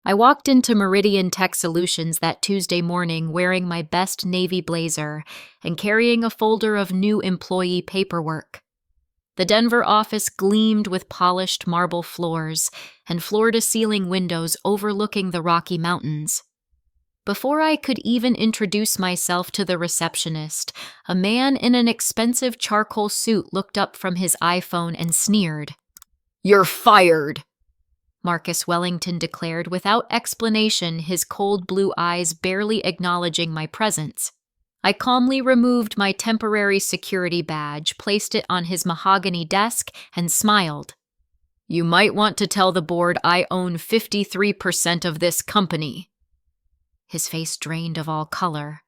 I walked into Meridian Tech Solutions that Tuesday morning wearing my best navy blazer and carrying a folder of new employee paperwork. The Denver office gleamed with polished marble floors and floor-to-ceiling windows overlooking the Rocky Mountains. Before I could even introduce myself to the receptionist, a man in an expensive charcoal suit looked up from his iPhone and sneered. "You're fired," Marcus Wellington declared without explanation, his cold blue eyes barely acknowledging my presence. I calmly removed my temporary security badge, placed it on his mahogany desk, and smiled. "You might want to tell the board I own 53% of this company." His face drained of all color.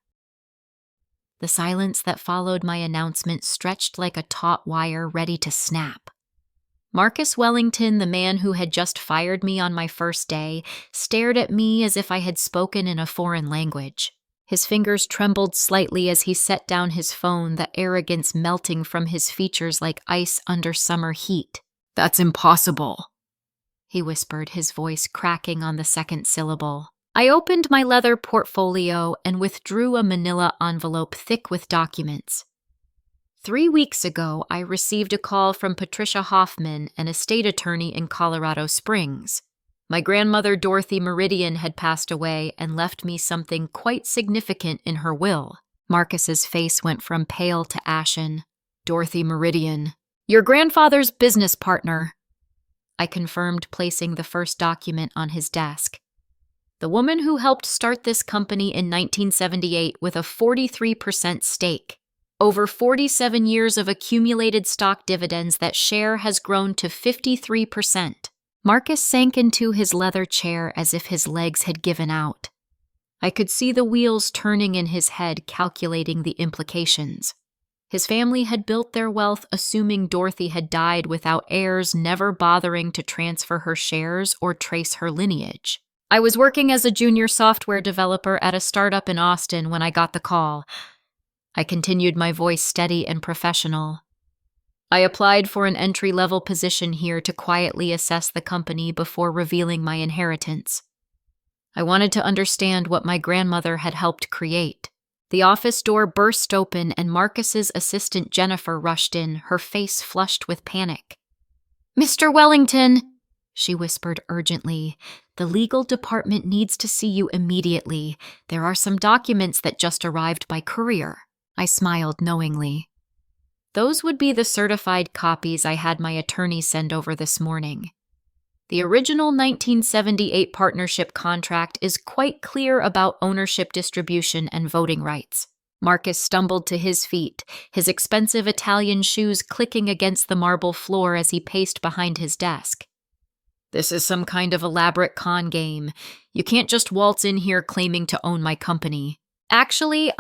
The silence that followed my announcement stretched like a taut wire ready to snap. Marcus Wellington, the man who had just fired me on my first day, stared at me as if I had spoken in a foreign language. His fingers trembled slightly as he set down his phone, the arrogance melting from his features like ice under summer heat. "That's impossible," he whispered, his voice cracking on the second syllable. I opened my leather portfolio and withdrew a manila envelope thick with documents. 3 weeks ago, I received a call from Patricia Hoffman, an estate attorney in Colorado Springs. My grandmother Dorothy Meridian had passed away and left me something quite significant in her will. Marcus's face went from pale to ashen. "Dorothy Meridian, your grandfather's business partner," I confirmed, placing the first document on his desk. "The woman who helped start this company in 1978 with a 43% stake. Over 47 years of accumulated stock dividends, that share has grown to 53%. Marcus sank into his leather chair as if his legs had given out. I could see the wheels turning in his head, calculating the implications. His family had built their wealth assuming Dorothy had died without heirs, never bothering to transfer her shares or trace her lineage. I was working as a junior software developer at a startup in Austin when I got the call. I continued, my voice steady and professional. I applied for an entry-level position here to quietly assess the company before revealing my inheritance. I wanted to understand what my grandmother had helped create. The office door burst open and Marcus's assistant Jennifer rushed in, her face flushed with panic. "Mr. Wellington," she whispered urgently, "the legal department needs to see you immediately. There are some documents that just arrived by courier." I smiled knowingly. Those would be the certified copies I had my attorney send over this morning. The original 1978 partnership contract is quite clear about ownership distribution and voting rights. Marcus stumbled to his feet, his expensive Italian shoes clicking against the marble floor as he paced behind his desk. "This is some kind of elaborate con game. You can't just waltz in here claiming to own my company." "Actually,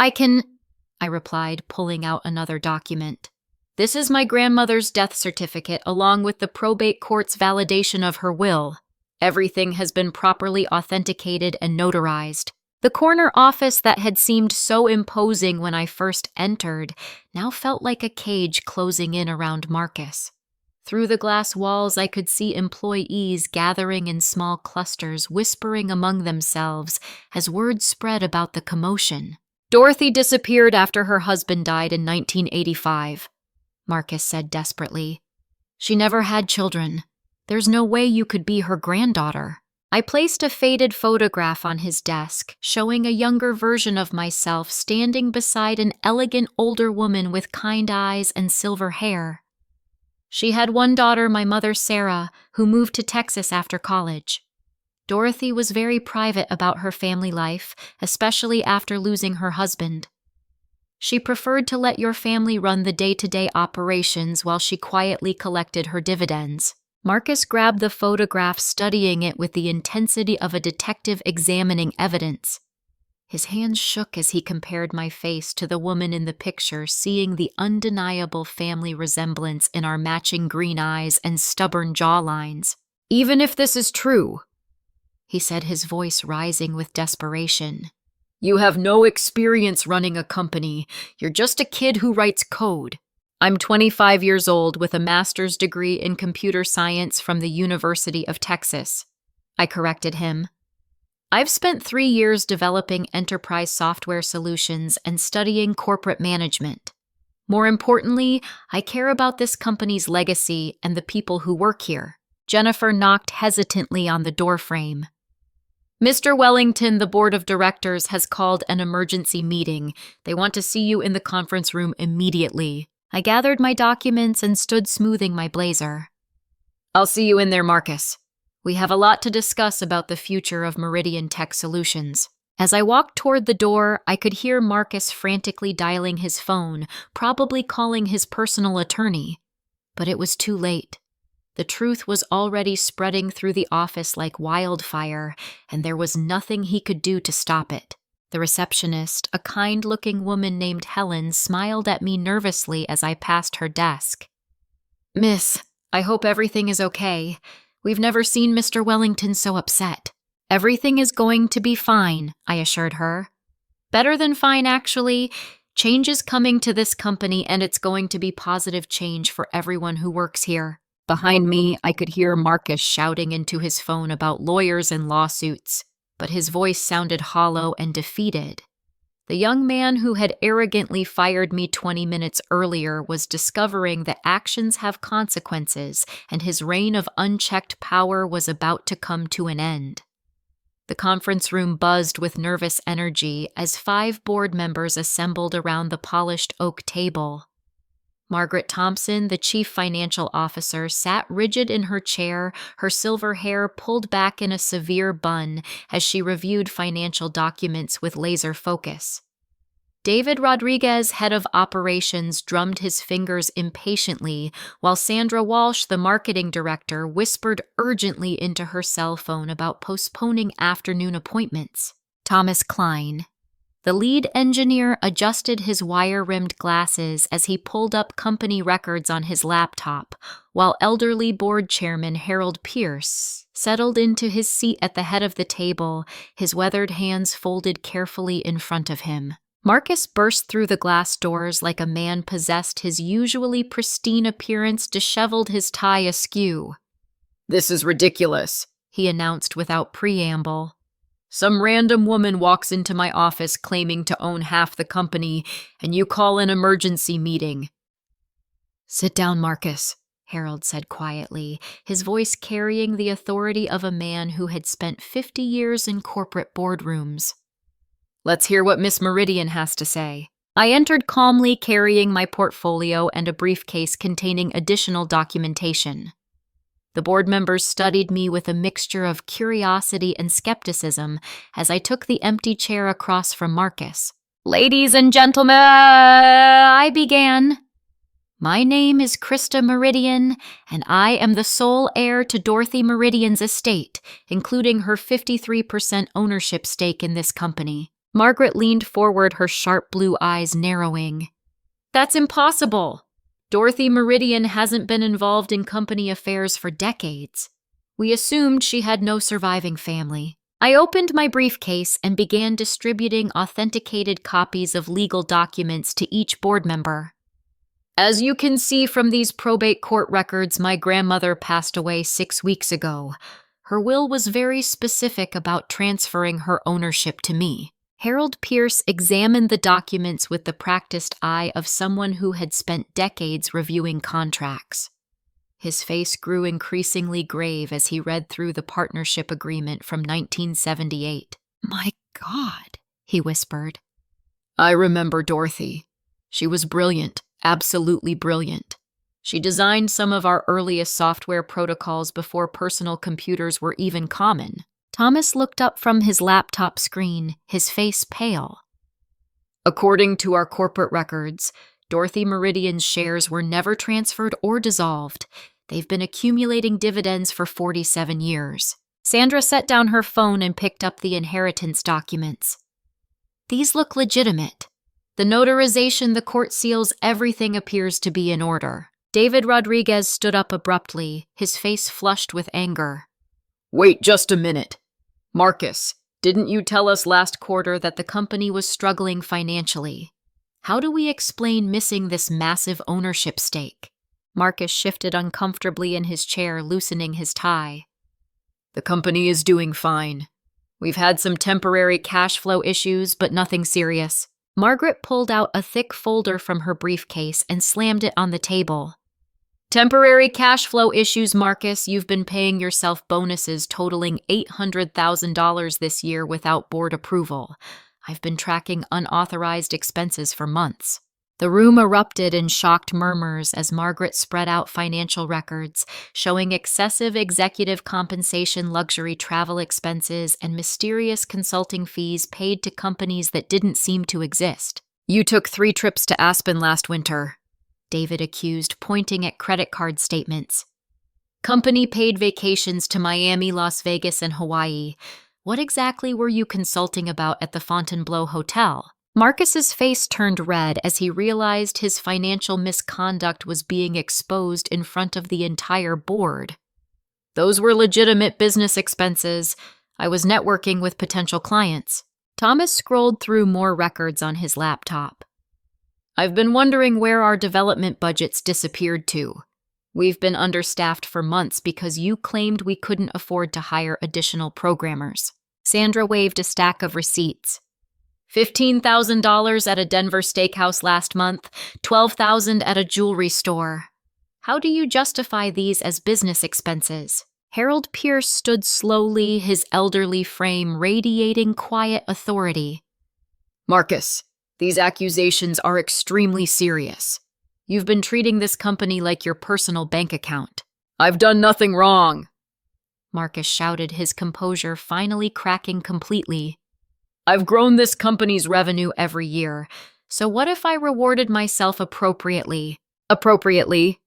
I replied, pulling out another document. "This is my grandmother's death certificate, along with the probate court's validation of her will. Everything has been properly authenticated and notarized." The corner office that had seemed so imposing when I first entered now felt like a cage closing in around Marcus. Through the glass walls, I could see employees gathering in small clusters, whispering among themselves as word spread about the commotion. "Dorothy disappeared after her husband died in 1985, Marcus said desperately. "She never had children. There's no way you could be her granddaughter." I placed a faded photograph on his desk, showing a younger version of myself standing beside an elegant older woman with kind eyes and silver hair. She had one daughter, my mother Sarah, who moved to Texas after college. Dorothy was very private about her family life, especially after losing her husband. She preferred to let your family run the day-to-day operations while she quietly collected her dividends. Marcus grabbed the photograph, studying it with the intensity of a detective examining evidence. His hands shook as he compared my face to the woman in the picture, seeing the undeniable family resemblance in our matching green eyes and stubborn jawlines. "Even if this is true," he said, his voice rising with desperation, "you have no experience running a company. You're just a kid who writes code." "I'm 25 years old with a master's degree in computer science from the University of Texas," I corrected him. I've spent 3 years developing enterprise software solutions and studying corporate management. More importantly, I care about this company's legacy and the people who work here. Jennifer knocked hesitantly on the doorframe. Mr. Wellington, the board of directors has called an emergency meeting. They want to see you in the conference room immediately. I gathered my documents and stood smoothing my blazer. I'll see you in there, Marcus. We have a lot to discuss about the future of Meridian Tech Solutions. As I walked toward the door, I could hear Marcus frantically dialing his phone, probably calling his personal attorney. But it was too late. The truth was already spreading through the office like wildfire, and there was nothing he could do to stop it. The receptionist, a kind-looking woman named Helen, smiled at me nervously as I passed her desk. Miss, I hope everything is okay. We've never seen Mr. Wellington so upset. Everything is going to be fine, I assured her. Better than fine, actually. Change is coming to this company, and it's going to be positive change for everyone who works here. Behind me, I could hear Marcus shouting into his phone about lawyers and lawsuits, but his voice sounded hollow and defeated. The young man who had arrogantly fired me 20 minutes earlier was discovering that actions have consequences, and his reign of unchecked power was about to come to an end. The conference room buzzed with nervous energy as 5 board members assembled around the polished oak table. Margaret Thompson, the chief financial officer, sat rigid in her chair, her silver hair pulled back in a severe bun as she reviewed financial documents with laser focus. David Rodriguez, head of operations, drummed his fingers impatiently, while Sandra Walsh, the marketing director, whispered urgently into her cell phone about postponing afternoon appointments. Thomas Klein, the lead engineer, adjusted his wire-rimmed glasses as he pulled up company records on his laptop, while elderly board chairman Harold Pierce settled into his seat at the head of the table, his weathered hands folded carefully in front of him. Marcus burst through the glass doors like a man possessed, his usually pristine appearance disheveled, his tie askew. "This is ridiculous," he announced without preamble. "Some random woman walks into my office claiming to own half the company, and you call an emergency meeting." "Sit down, Marcus," Harold said quietly, his voice carrying the authority of a man who had spent 50 years in corporate boardrooms. "Let's hear what Miss Meridian has to say." I entered calmly, carrying my portfolio and a briefcase containing additional documentation. The board members studied me with a mixture of curiosity and skepticism as I took the empty chair across from Marcus. "Ladies and gentlemen," I began. "My name is Krista Meridian, and I am the sole heir to Dorothy Meridian's estate, including her 53% ownership stake in this company." Margaret leaned forward, her sharp blue eyes narrowing. "That's impossible. Dorothy Meridian hasn't been involved in company affairs for decades. We assumed she had no surviving family." I opened my briefcase and began distributing authenticated copies of legal documents to each board member. "As you can see from these probate court records, my grandmother passed away 6 weeks ago. Her will was very specific about transferring her ownership to me." Harold Pierce examined the documents with the practiced eye of someone who had spent decades reviewing contracts. His face grew increasingly grave as he read through the partnership agreement from 1978. "My God," he whispered. "I remember Dorothy. She was brilliant, absolutely brilliant. She designed some of our earliest software protocols before personal computers were even common." Thomas looked up from his laptop screen, his face pale. "According to our corporate records, Dorothy Meridian's shares were never transferred or dissolved. They've been accumulating dividends for 47 years. Sandra set down her phone and picked up the inheritance documents. "These look legitimate. The notarization, the court seals, everything appears to be in order." David Rodriguez stood up abruptly, his face flushed with anger. "Wait just a minute. Marcus, didn't you tell us last quarter that the company was struggling financially? How do we explain missing this massive ownership stake?" Marcus shifted uncomfortably in his chair, loosening his tie. "The company is doing fine. We've had some temporary cash flow issues, but nothing serious. Margaret pulled out a thick folder from her briefcase and slammed it on the table. Temporary cash flow issues, Marcus. You've been paying yourself bonuses totaling $800,000 this year without board approval. I've been tracking unauthorized expenses for months. The room erupted in shocked murmurs as Margaret spread out financial records, showing excessive executive compensation, luxury travel expenses, and mysterious consulting fees paid to companies that didn't seem to exist. You took 3 trips to Aspen last winter, David accused, pointing at credit card statements. Company paid vacations to Miami, Las Vegas, and Hawaii. What exactly were you consulting about at the Fontainebleau Hotel? Marcus's face turned red as he realized his financial misconduct was being exposed in front of the entire board. Those were legitimate business expenses. I was networking with potential clients. Thomas scrolled through more records on his laptop. I've been wondering where our development budgets disappeared to. We've been understaffed for months because you claimed we couldn't afford to hire additional programmers. Sandra waved a stack of receipts. $15,000 at a Denver steakhouse last month, $12,000 at a jewelry store. How do you justify these as business expenses? Harold Pierce stood slowly, his elderly frame radiating quiet authority. Marcus, these accusations are extremely serious. You've been treating this company like your personal bank account. I've done nothing wrong, Marcus shouted, his composure finally cracking completely. I've grown this company's revenue every year, so what if I rewarded myself appropriately? Appropriately?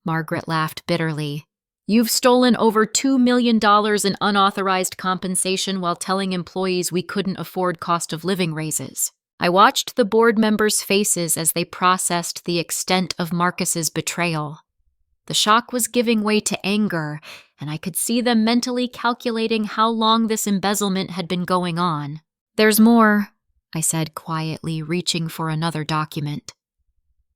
Margaret laughed bitterly. You've stolen over $2 million in unauthorized compensation while telling employees we couldn't afford cost of living raises. I watched the board members' faces as they processed the extent of Marcus's betrayal. The shock was giving way to anger, and I could see them mentally calculating how long this embezzlement had been going on. There's more, I said quietly, reaching for another document.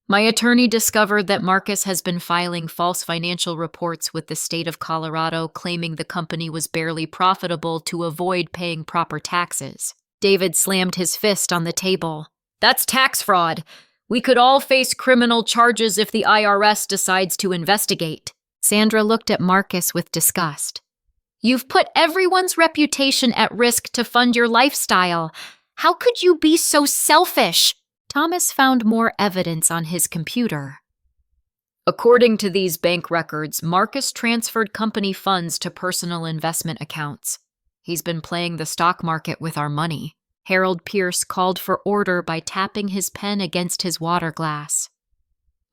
My attorney discovered that Marcus has been filing false financial reports with the state of Colorado, claiming the company was barely profitable to avoid paying proper taxes. David slammed his fist on the table. That's tax fraud. We could all face criminal charges if the IRS decides to investigate. Sandra looked at Marcus with disgust. You've put everyone's reputation at risk to fund your lifestyle. How could you be so selfish? Thomas found more evidence on his computer. According to these bank records, Marcus transferred company funds to personal investment accounts. He's been playing the stock market with our money. Harold Pierce called for order by tapping his pen against his water glass.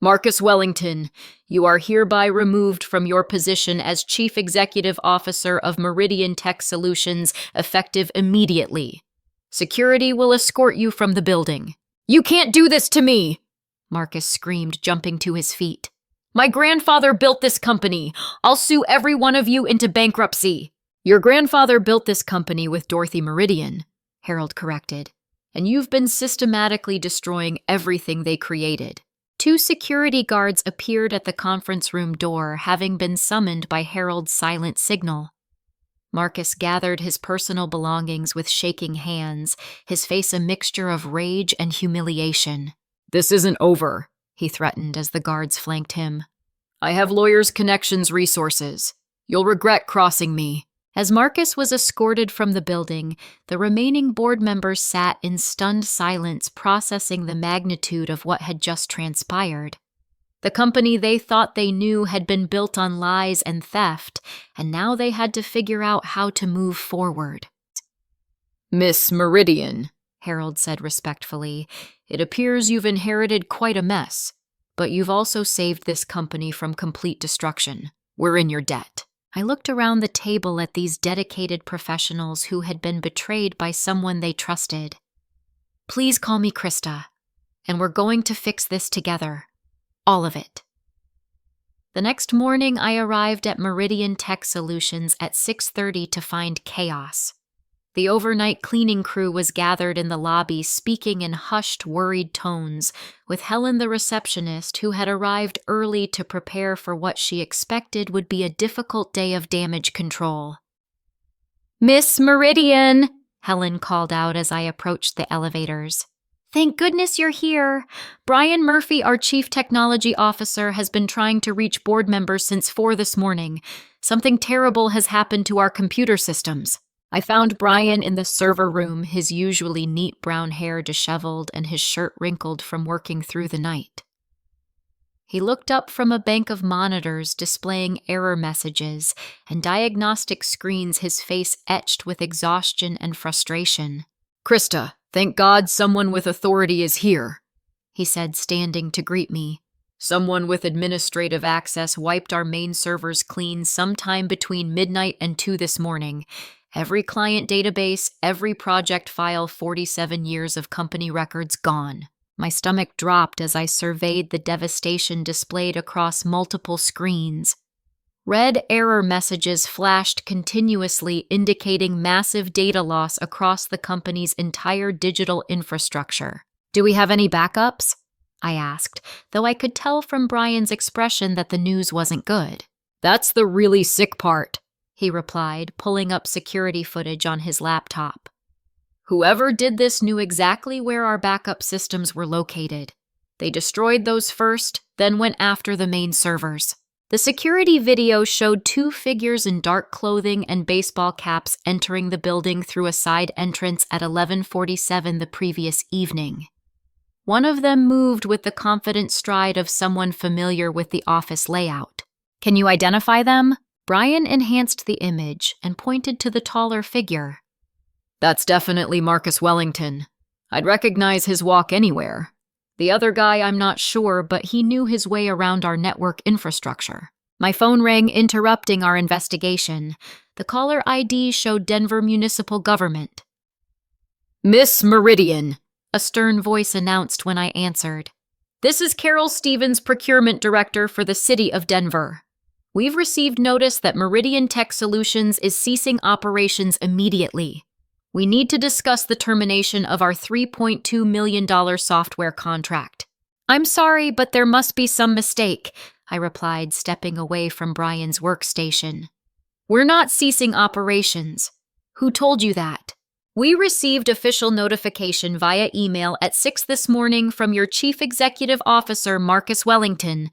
Marcus Wellington, you are hereby removed from your position as Chief Executive Officer of Meridian Tech Solutions, effective immediately. Security will escort you from the building. You can't do this to me, Marcus screamed, jumping to his feet. My grandfather built this company. I'll sue every one of you into bankruptcy. Your grandfather built this company with Dorothy Meridian, Harold corrected, and you've been systematically destroying everything they created. 2 security guards appeared at the conference room door, having been summoned by Harold's silent signal. Marcus gathered his personal belongings with shaking hands, his face a mixture of rage and humiliation. This isn't over, he threatened as the guards flanked him. I have lawyers' connections, resources. You'll regret crossing me. As Marcus was escorted from the building, the remaining board members sat in stunned silence, processing the magnitude of what had just transpired. The company they thought they knew had been built on lies and theft, and now they had to figure out how to move forward. Miss Meridian, Harold said respectfully, it appears you've inherited quite a mess, but you've also saved this company from complete destruction. We're in your debt. I looked around the table at these dedicated professionals who had been betrayed by someone they trusted. Please call me Krista, and we're going to fix this together. All of it. The next morning, I arrived at Meridian Tech Solutions at 6:30 to find chaos. The overnight cleaning crew was gathered in the lobby, speaking in hushed, worried tones, with Helen, the receptionist, who had arrived early to prepare for what she expected would be a difficult day of damage control. Miss Meridian, Helen called out as I approached the elevators. Thank goodness you're here. Brian Murphy, our chief technology officer, has been trying to reach board members since 4 this morning. Something terrible has happened to our computer systems. I found Brian in the server room, his usually neat brown hair disheveled and his shirt wrinkled from working through the night. He looked up from a bank of monitors displaying error messages and diagnostic screens, his face etched with exhaustion and frustration. "Krista, thank God someone with authority is here," he said, standing to greet me. "Someone with administrative access wiped our main servers clean sometime between midnight and 2 this morning. Every client database, every project file, 47 years of company records gone." My stomach dropped as I surveyed the devastation displayed across multiple screens. Red error messages flashed continuously, indicating massive data loss across the company's entire digital infrastructure. "Do we have any backups?" I asked, though I could tell from Brian's expression that the news wasn't good. "That's the really sick part," he replied, pulling up security footage on his laptop. "Whoever did this knew exactly where our backup systems were located. They destroyed those first, then went after the main servers." The security video showed 2 figures in dark clothing and baseball caps entering the building through a side entrance at 11:47 the previous evening. One of them moved with the confident stride of someone familiar with the office layout. "Can you identify them?" Brian enhanced the image and pointed to the taller figure. "That's definitely Marcus Wellington. I'd recognize his walk anywhere. The other guy, I'm not sure, but he knew his way around our network infrastructure." My phone rang, interrupting our investigation. The caller ID showed Denver Municipal Government. "Miss Meridian," a stern voice announced when I answered. "This is Carol Stevens, Procurement Director for the City of Denver. We've received notice that Meridian Tech Solutions is ceasing operations immediately. We need to discuss the termination of our $3.2 million software contract." "I'm sorry, but there must be some mistake," I replied, stepping away from Brian's workstation. "We're not ceasing operations. Who told you that?" "We received official notification via email at 6 this morning from your Chief Executive Officer, Marcus Wellington.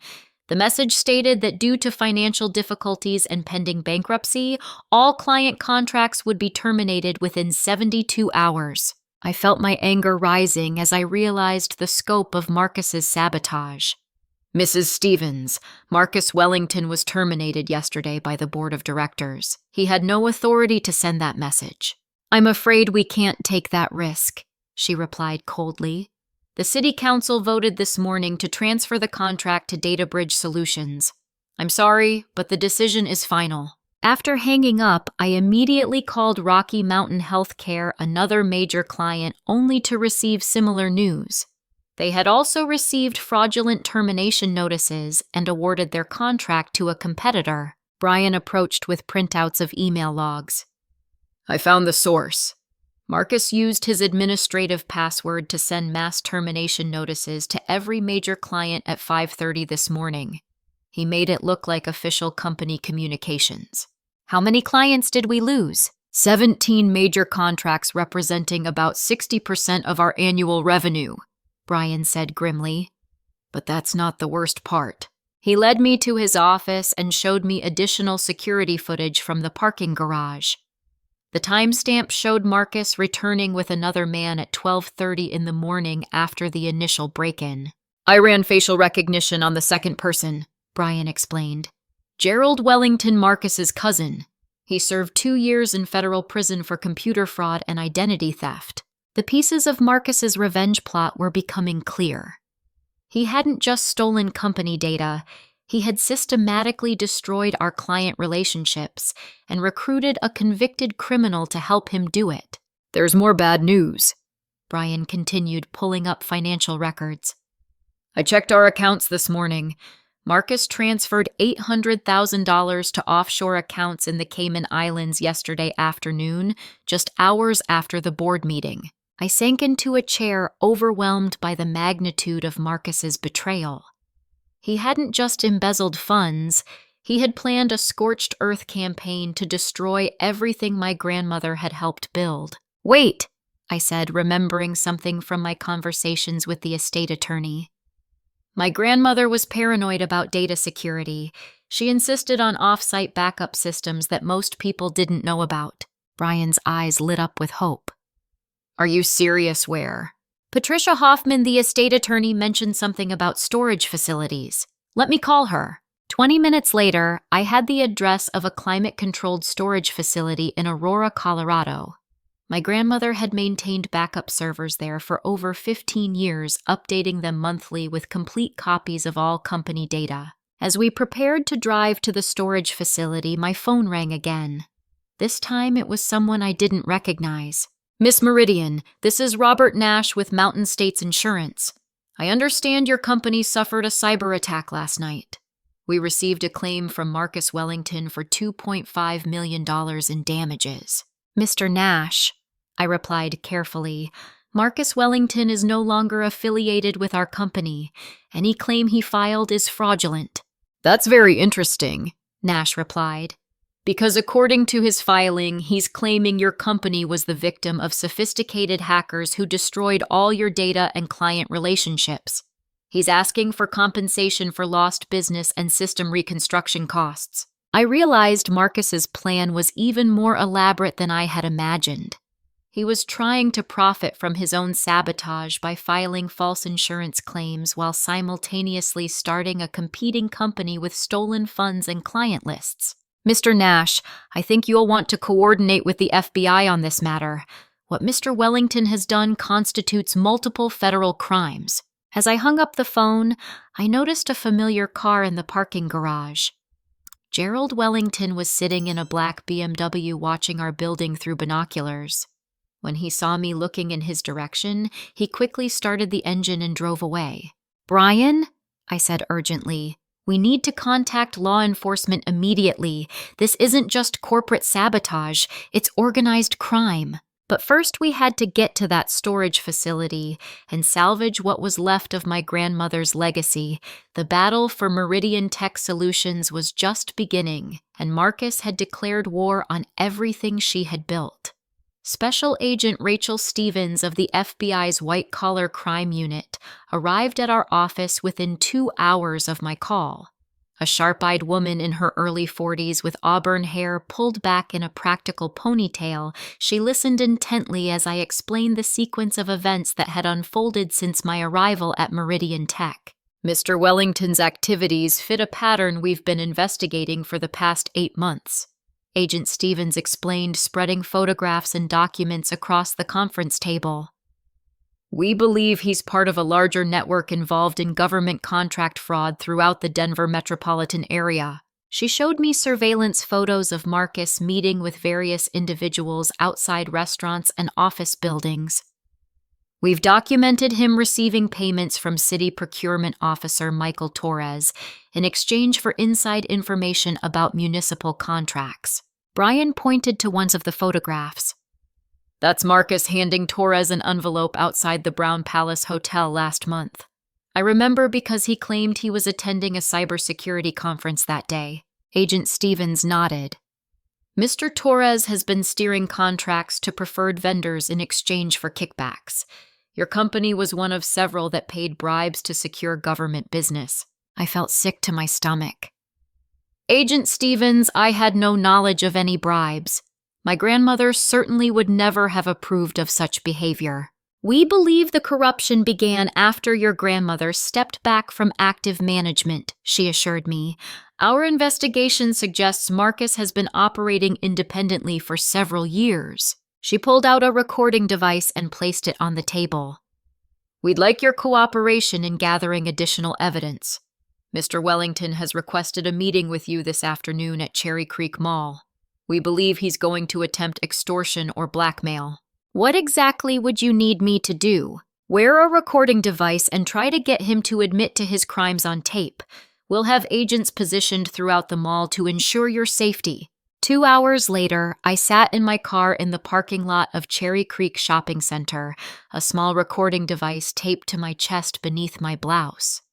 The message stated that due to financial difficulties and pending bankruptcy, all client contracts would be terminated within 72 hours. I felt my anger rising as I realized the scope of Marcus's sabotage. "Mrs. Stevens, Marcus Wellington was terminated yesterday by the board of directors. He had no authority to send that message." "I'm afraid we can't take that risk," she replied coldly. "The City Council voted this morning to transfer the contract to DataBridge Solutions. I'm sorry, but the decision is final." After hanging up, I immediately called Rocky Mountain Healthcare, another major client, only to receive similar news. They had also received fraudulent termination notices and awarded their contract to a competitor. Brian approached with printouts of email logs. "I found the source. Marcus used his administrative password to send mass termination notices to every major client at 5:30 this morning. He made it look like official company communications." "How many clients did we lose?" 17 major contracts representing about 60% of our annual revenue," Brian said grimly. "But that's not the worst part." He led me to his office and showed me additional security footage from the parking garage. The timestamp showed Marcus returning with another man at 12:30 in the morning after the initial break-in. "I ran facial recognition on the second person," Brian explained. "Gerald Wellington, Marcus's cousin. He served 2 years in federal prison for computer fraud and identity theft." The pieces of Marcus's revenge plot were becoming clear. He hadn't just stolen company data. He had systematically destroyed our client relationships and recruited a convicted criminal to help him do it. "There's more bad news," Brian continued, pulling up financial records. "I checked our accounts this morning. Marcus transferred $800,000 to offshore accounts in the Cayman Islands yesterday afternoon, just hours after the board meeting." I sank into a chair, overwhelmed by the magnitude of Marcus's betrayal. He hadn't just embezzled funds, He had planned a scorched earth campaign to destroy everything my grandmother had helped build. "Wait," I said, remembering something from my conversations with the estate attorney. My grandmother was paranoid about data security. She insisted on off-site backup systems that most people didn't know about. Brian's eyes lit up with hope. "Are you serious? Where?" "Patricia Hoffman, the estate attorney, mentioned something about storage facilities. Let me call her." 20 minutes later, I had the address of a climate-controlled storage facility in Aurora, Colorado. My grandmother had maintained backup servers there for over 15 years, updating them monthly with complete copies of all company data. As we prepared to drive to the storage facility, my phone rang again. This time it was someone I didn't recognize. "Miss Meridian, this is Robert Nash with Mountain States Insurance. I understand your company suffered a cyber attack last night. We received a claim from Marcus Wellington for $2.5 million in damages." "Mr. Nash," I replied carefully, "Marcus Wellington is no longer affiliated with our company. Any claim he filed is fraudulent." "That's very interesting," Nash replied, "because according to his filing, he's claiming your company was the victim of sophisticated hackers who destroyed all your data and client relationships. He's asking for compensation for lost business and system reconstruction costs." I realized Marcus's plan was even more elaborate than I had imagined. He was trying to profit from his own sabotage by filing false insurance claims while simultaneously starting a competing company with stolen funds and client lists. "Mr. Nash, I think you'll want to coordinate with the FBI on this matter. What Mr. Wellington has done constitutes multiple federal crimes." As I hung up the phone, I noticed a familiar car in the parking garage. Gerald Wellington was sitting in a black BMW watching our building through binoculars. When he saw me looking in his direction, he quickly started the engine and drove away. "Brian," I said urgently, "we need to contact law enforcement immediately. This isn't just corporate sabotage, it's organized crime." But first we had to get to that storage facility and salvage what was left of my grandmother's legacy. The battle for Meridian Tech Solutions was just beginning, and Marcus had declared war on everything she had built. Special Agent Rachel Stevens of the FBI's white-collar crime unit arrived at our office within 2 hours of my call. A sharp-eyed woman in her early 40s with auburn hair pulled back in a practical ponytail, she listened intently as I explained the sequence of events that had unfolded since my arrival at Meridian Tech. "Mr. Wellington's activities fit a pattern we've been investigating for the past 8 months. Agent Stevens explained, spreading photographs and documents across the conference table. "We believe he's part of a larger network involved in government contract fraud throughout the Denver metropolitan area." She showed me surveillance photos of Marcus meeting with various individuals outside restaurants and office buildings. "We've documented him receiving payments from City Procurement Officer Michael Torres in exchange for inside information about municipal contracts." Brian pointed to one of the photographs. "That's Marcus handing Torres an envelope outside the Brown Palace Hotel last month. I remember because he claimed he was attending a cybersecurity conference that day." Agent Stevens nodded. "Mr. Torres has been steering contracts to preferred vendors in exchange for kickbacks. Your company was one of several that paid bribes to secure government business." I felt sick to my stomach. "Agent Stevens, I had no knowledge of any bribes. My grandmother certainly would never have approved of such behavior. We believe the corruption began after your grandmother stepped back from active management," she assured me. "Our investigation suggests Marcus has been operating independently for several years." She pulled out a recording device and placed it on the table. "We'd like your cooperation in gathering additional evidence. Mr. Wellington has requested a meeting with you this afternoon at Cherry Creek Mall. We believe he's going to attempt extortion or blackmail." "What exactly would you need me to do?" "Wear a recording device and try to get him to admit to his crimes on tape. We'll have agents positioned throughout the mall to ensure your safety." 2 hours later, I sat in my car in the parking lot of Cherry Creek Shopping Center, a small recording device taped to my chest beneath my blouse.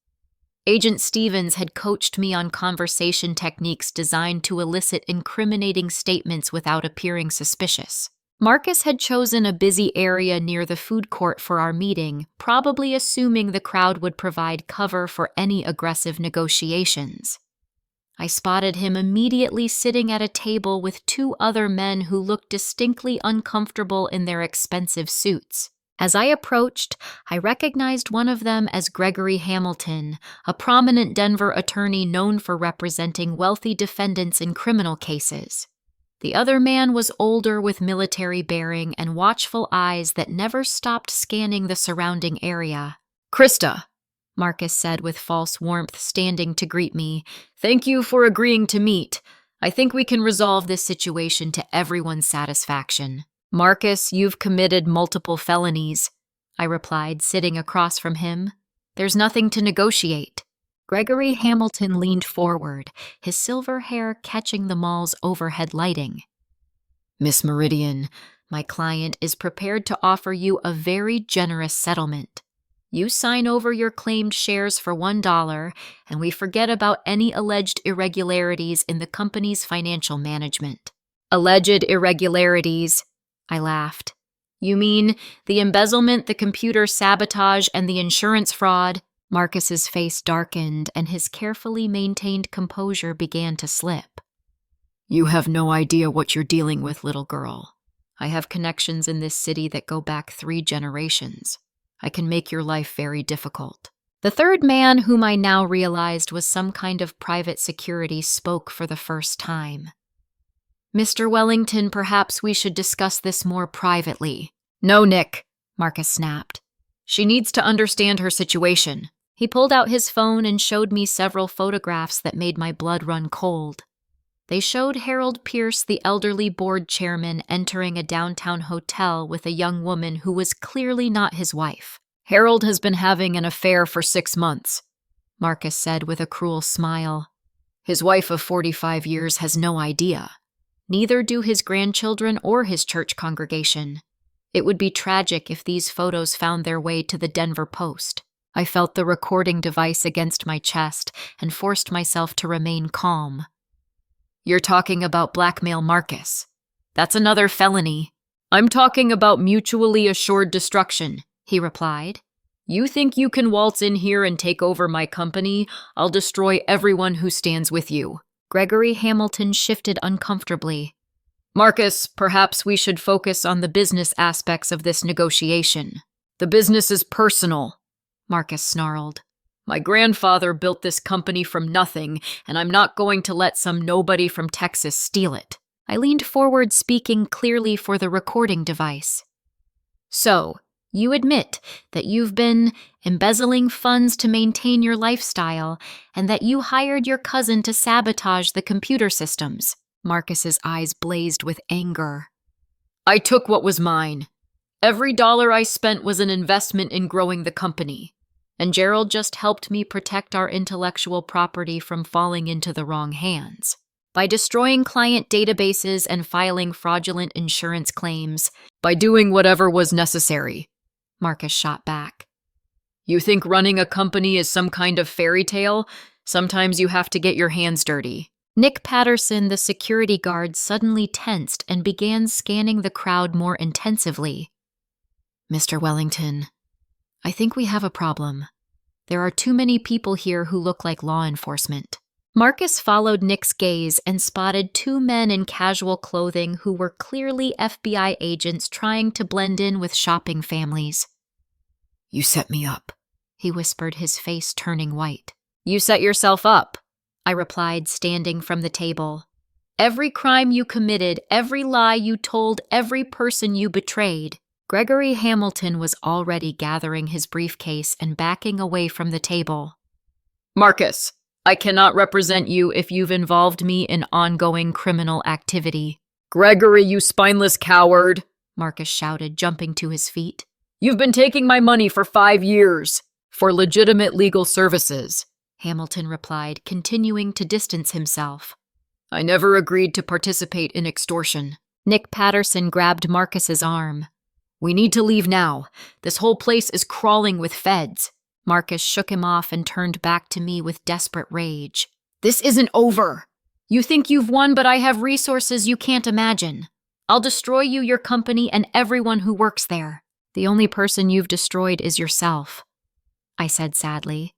Agent Stevens had coached me on conversation techniques designed to elicit incriminating statements without appearing suspicious. Marcus had chosen a busy area near the food court for our meeting, probably assuming the crowd would provide cover for any aggressive negotiations. I spotted him immediately sitting at a table with two other men who looked distinctly uncomfortable in their expensive suits. As I approached, I recognized one of them as Gregory Hamilton, a prominent Denver attorney known for representing wealthy defendants in criminal cases. The other man was older with military bearing and watchful eyes that never stopped scanning the surrounding area. "Krista," Marcus said with false warmth, standing to greet me, "thank you for agreeing to meet. I think we can resolve this situation to everyone's satisfaction." "Marcus, you've committed multiple felonies," I replied, sitting across from him. "There's nothing to negotiate." Gregory Hamilton leaned forward, his silver hair catching the mall's overhead lighting. "Miss Meridian, my client is prepared to offer you a very generous settlement. You sign over your claimed shares for $1, and we forget about any alleged irregularities in the company's financial management." "Alleged irregularities," I laughed. "You mean the embezzlement, the computer sabotage, and the insurance fraud?" Marcus's face darkened, and his carefully maintained composure began to slip. "You have no idea what you're dealing with, little girl. I have connections in this city that go back 3 generations. I can make your life very difficult." The third man, whom I now realized was some kind of private security, spoke for the first time. "Mr. Wellington, perhaps we should discuss this more privately." "No, Nick," Marcus snapped. "She needs to understand her situation." He pulled out his phone and showed me several photographs that made my blood run cold. They showed Harold Pierce, the elderly board chairman, entering a downtown hotel with a young woman who was clearly not his wife. "Harold has been having an affair for 6 months, Marcus said with a cruel smile. "His wife of 45 years has no idea. Neither do his grandchildren or his church congregation. It would be tragic if these photos found their way to the Denver Post." I felt the recording device against my chest and forced myself to remain calm. "You're talking about blackmail, Marcus. That's another felony." "I'm talking about mutually assured destruction," he replied. "You think you can waltz in here and take over my company? I'll destroy everyone who stands with you." Gregory Hamilton shifted uncomfortably. "Marcus, perhaps we should focus on the business aspects of this negotiation." "The business is personal," Marcus snarled. "My grandfather built this company from nothing, and I'm not going to let some nobody from Texas steal it." I leaned forward, speaking clearly for the recording device. "So, you admit that you've been embezzling funds to maintain your lifestyle, and that you hired your cousin to sabotage the computer systems." Marcus's eyes blazed with anger. "I took what was mine. Every dollar I spent was an investment in growing the company. And Gerald just helped me protect our intellectual property from falling into the wrong hands. By destroying client databases and filing fraudulent insurance claims, by doing whatever was necessary," Marcus shot back. "You think running a company is some kind of fairy tale? Sometimes you have to get your hands dirty." Nick Patterson, the security guard, suddenly tensed and began scanning the crowd more intensively. "Mr. Wellington, I think we have a problem. There are too many people here who look like law enforcement." Marcus followed Nick's gaze and spotted 2 men in casual clothing who were clearly FBI agents trying to blend in with shopping families. "You set me up," he whispered, his face turning white. "You set yourself up," I replied, standing from the table. "Every crime you committed, every lie you told, every person you betrayed." Gregory Hamilton was already gathering his briefcase and backing away from the table. "Marcus, I cannot represent you if you've involved me in ongoing criminal activity." "Gregory, you spineless coward," Marcus shouted, jumping to his feet. "You've been taking my money for 5 years. For legitimate legal services," Hamilton replied, continuing to distance himself. "I never agreed to participate in extortion." Nick Patterson grabbed Marcus's arm. "We need to leave now. This whole place is crawling with feds." Marcus shook him off and turned back to me with desperate rage. This isn't over. You think you've won, but I have resources you can't imagine. I'll destroy you, your company, and everyone who works there. The only person you've destroyed is yourself, I said sadly.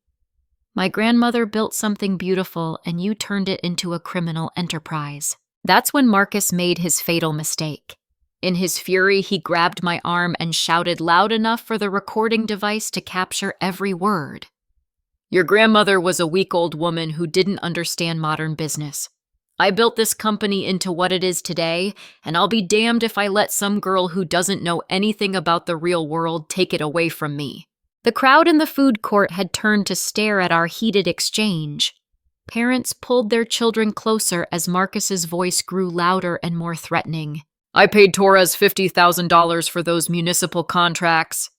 My grandmother built something beautiful, and you turned it into a criminal enterprise. That's when Marcus made his fatal mistake. In his fury, he grabbed my arm and shouted loud enough for the recording device to capture every word. Your grandmother was a weak old woman who didn't understand modern business. I built this company into what it is today, and I'll be damned if I let some girl who doesn't know anything about the real world take it away from me. The crowd in the food court had turned to stare at our heated exchange. Parents pulled their children closer as Marcus's voice grew louder and more threatening. I paid Torres $50,000 for those municipal contracts.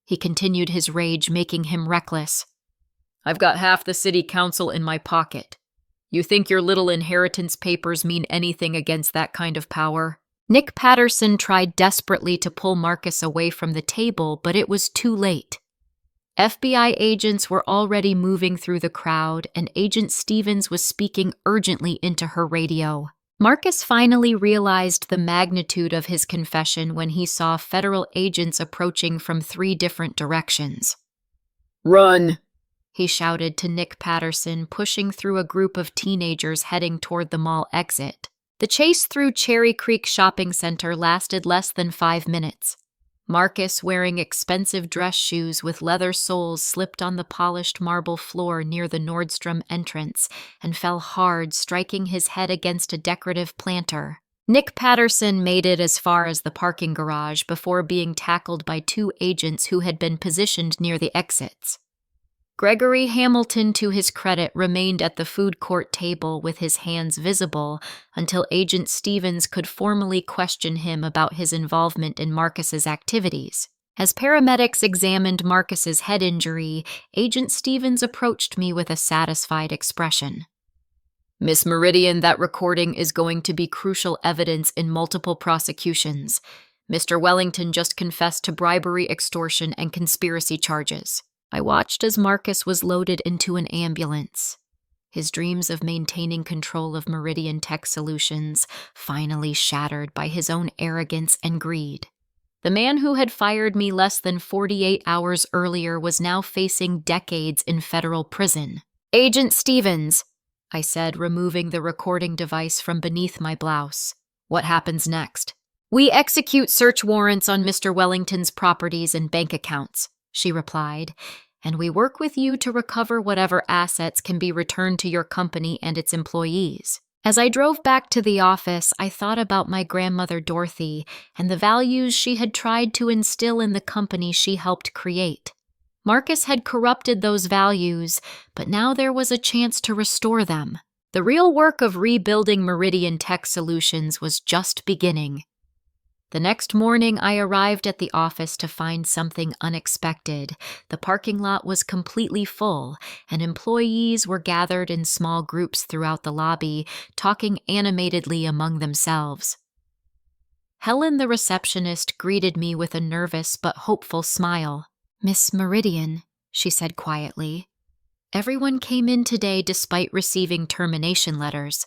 He continued his rage, making him reckless. I've got half the city council in my pocket. You think your little inheritance papers mean anything against that kind of power? Nick Patterson tried desperately to pull Marcus away from the table, but it was too late. FBI agents were already moving through the crowd, and Agent Stevens was speaking urgently into her radio. Marcus finally realized the magnitude of his confession when he saw federal agents approaching from 3 different directions. Run! He shouted to Nick Patterson, pushing through a group of teenagers heading toward the mall exit. The chase through Cherry Creek Shopping Center lasted less than 5 minutes. Marcus, wearing expensive dress shoes with leather soles, slipped on the polished marble floor near the Nordstrom entrance and fell hard, striking his head against a decorative planter. Nick Patterson made it as far as the parking garage before being tackled by 2 agents who had been positioned near the exits. Gregory Hamilton, to his credit, remained at the food court table with his hands visible until Agent Stevens could formally question him about his involvement in Marcus's activities. As paramedics examined Marcus's head injury, Agent Stevens approached me with a satisfied expression. Miss Meridian, that recording is going to be crucial evidence in multiple prosecutions. Mr. Wellington just confessed to bribery, extortion, and conspiracy charges. I watched as Marcus was loaded into an ambulance. His dreams of maintaining control of Meridian Tech Solutions finally shattered by his own arrogance and greed. The man who had fired me less than 48 hours earlier was now facing decades in federal prison. Agent Stevens, I said, removing the recording device from beneath my blouse. What happens next? We execute search warrants on Mr. Wellington's properties and bank accounts, she replied, and we work with you to recover whatever assets can be returned to your company and its employees. As I drove back to the office, I thought about my grandmother Dorothy and the values she had tried to instill in the company she helped create. Marcus had corrupted those values, but now there was a chance to restore them. The real work of rebuilding Meridian Tech Solutions was just beginning. The next morning, I arrived at the office to find something unexpected. The parking lot was completely full, and employees were gathered in small groups throughout the lobby, talking animatedly among themselves. Helen, the receptionist, greeted me with a nervous but hopeful smile. Miss Meridian, she said quietly. Everyone came in today despite receiving termination letters.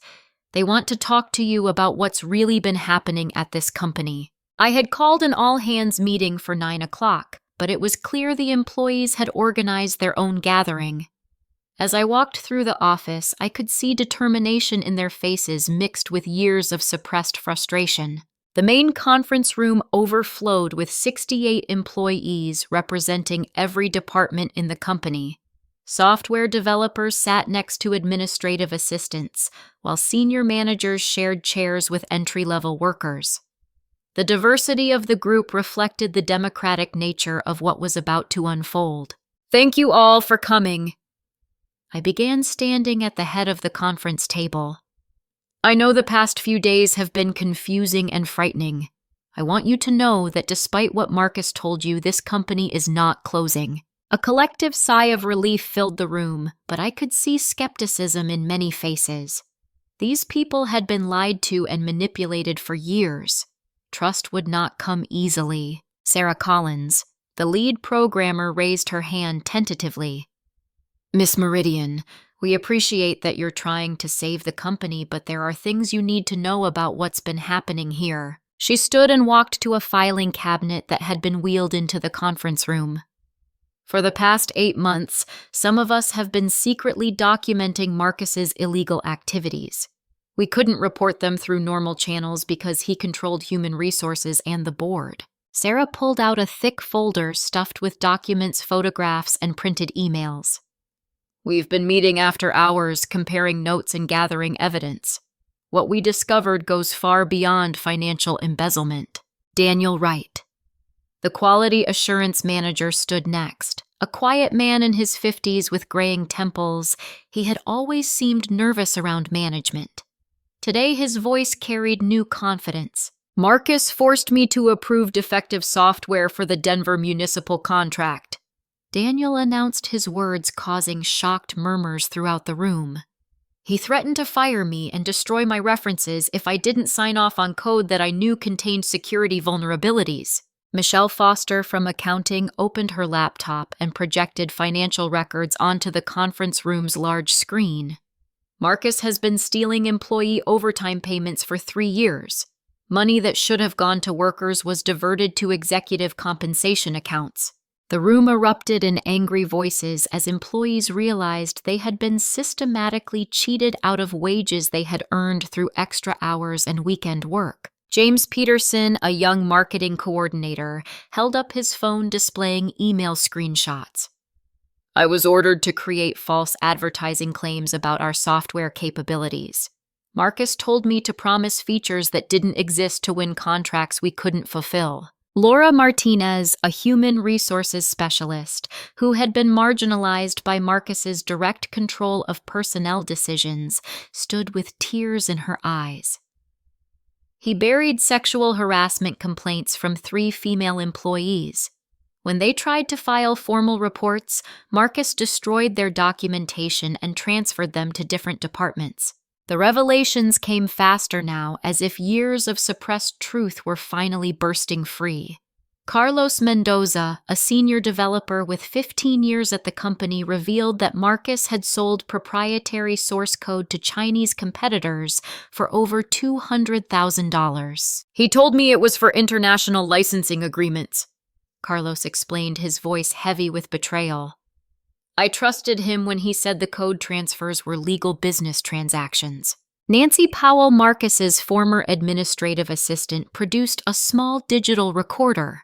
They want to talk to you about what's really been happening at this company. I had called an all-hands meeting for 9 o'clock, but it was clear the employees had organized their own gathering. As I walked through the office, I could see determination in their faces mixed with years of suppressed frustration. The main conference room overflowed with 68 employees representing every department in the company. Software developers sat next to administrative assistants, while senior managers shared chairs with entry-level workers. The diversity of the group reflected the democratic nature of what was about to unfold. Thank you all for coming. I began standing at the head of the conference table. I know the past few days have been confusing and frightening. I want you to know that despite what Marcus told you, this company is not closing. A collective sigh of relief filled the room, but I could see skepticism in many faces. These people had been lied to and manipulated for years. Trust would not come easily. Sarah Collins, The lead programmer raised her hand tentatively. Miss Meridian, we appreciate that you're trying to save the company, but there are things you need to know about what's been happening here. She stood and walked to a filing cabinet that had been wheeled into the conference room. For the past 8 months, some of us have been secretly documenting Marcus's illegal activities. We couldn't report them through normal channels because he controlled human resources and the board. Sarah pulled out a thick folder stuffed with documents, photographs, and printed emails. We've been meeting after hours, comparing notes and gathering evidence. What we discovered goes far beyond financial embezzlement. Daniel Wright. The quality assurance manager stood next. A quiet man in his 50s with graying temples, he had always seemed nervous around management. Today his voice carried new confidence. Marcus forced me to approve defective software for the Denver municipal contract. Daniel announced his words, causing shocked murmurs throughout the room. He threatened to fire me and destroy my references if I didn't sign off on code that I knew contained security vulnerabilities. Michelle Foster from accounting opened her laptop and projected financial records onto the conference room's large screen. Marcus has been stealing employee overtime payments for 3 years. Money that should have gone to workers was diverted to executive compensation accounts. The room erupted in angry voices as employees realized they had been systematically cheated out of wages they had earned through extra hours and weekend work. James Peterson, a young marketing coordinator, held up his phone displaying email screenshots. I was ordered to create false advertising claims about our software capabilities. Marcus told me to promise features that didn't exist to win contracts we couldn't fulfill. Laura Martinez, a human resources specialist who had been marginalized by Marcus's direct control of personnel decisions, stood with tears in her eyes. He buried sexual harassment complaints from 3 female employees. When they tried to file formal reports, Marcus destroyed their documentation and transferred them to different departments. The revelations came faster now, as if years of suppressed truth were finally bursting free. Carlos Mendoza, a senior developer with 15 years at the company, revealed that Marcus had sold proprietary source code to Chinese competitors for over $200,000. He told me it was for international licensing agreements. Carlos explained, his voice heavy with betrayal. I trusted him when he said the code transfers were legal business transactions. Nancy Powell, Marcus's former administrative assistant, produced a small digital recorder.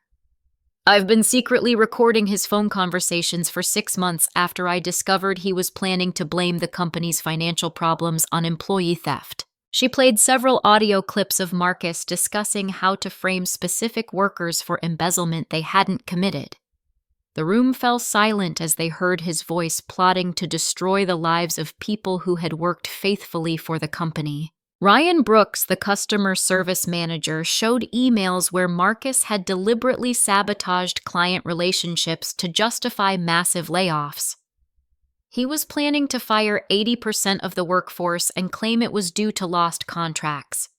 I've been secretly recording his phone conversations for 6 months after I discovered he was planning to blame the company's financial problems on employee theft. She played several audio clips of Marcus discussing how to frame specific workers for embezzlement they hadn't committed. The room fell silent as they heard his voice plotting to destroy the lives of people who had worked faithfully for the company. Ryan Brooks, the customer service manager, showed emails where Marcus had deliberately sabotaged client relationships to justify massive layoffs. He was planning to fire 80% of the workforce and claim it was due to lost contracts.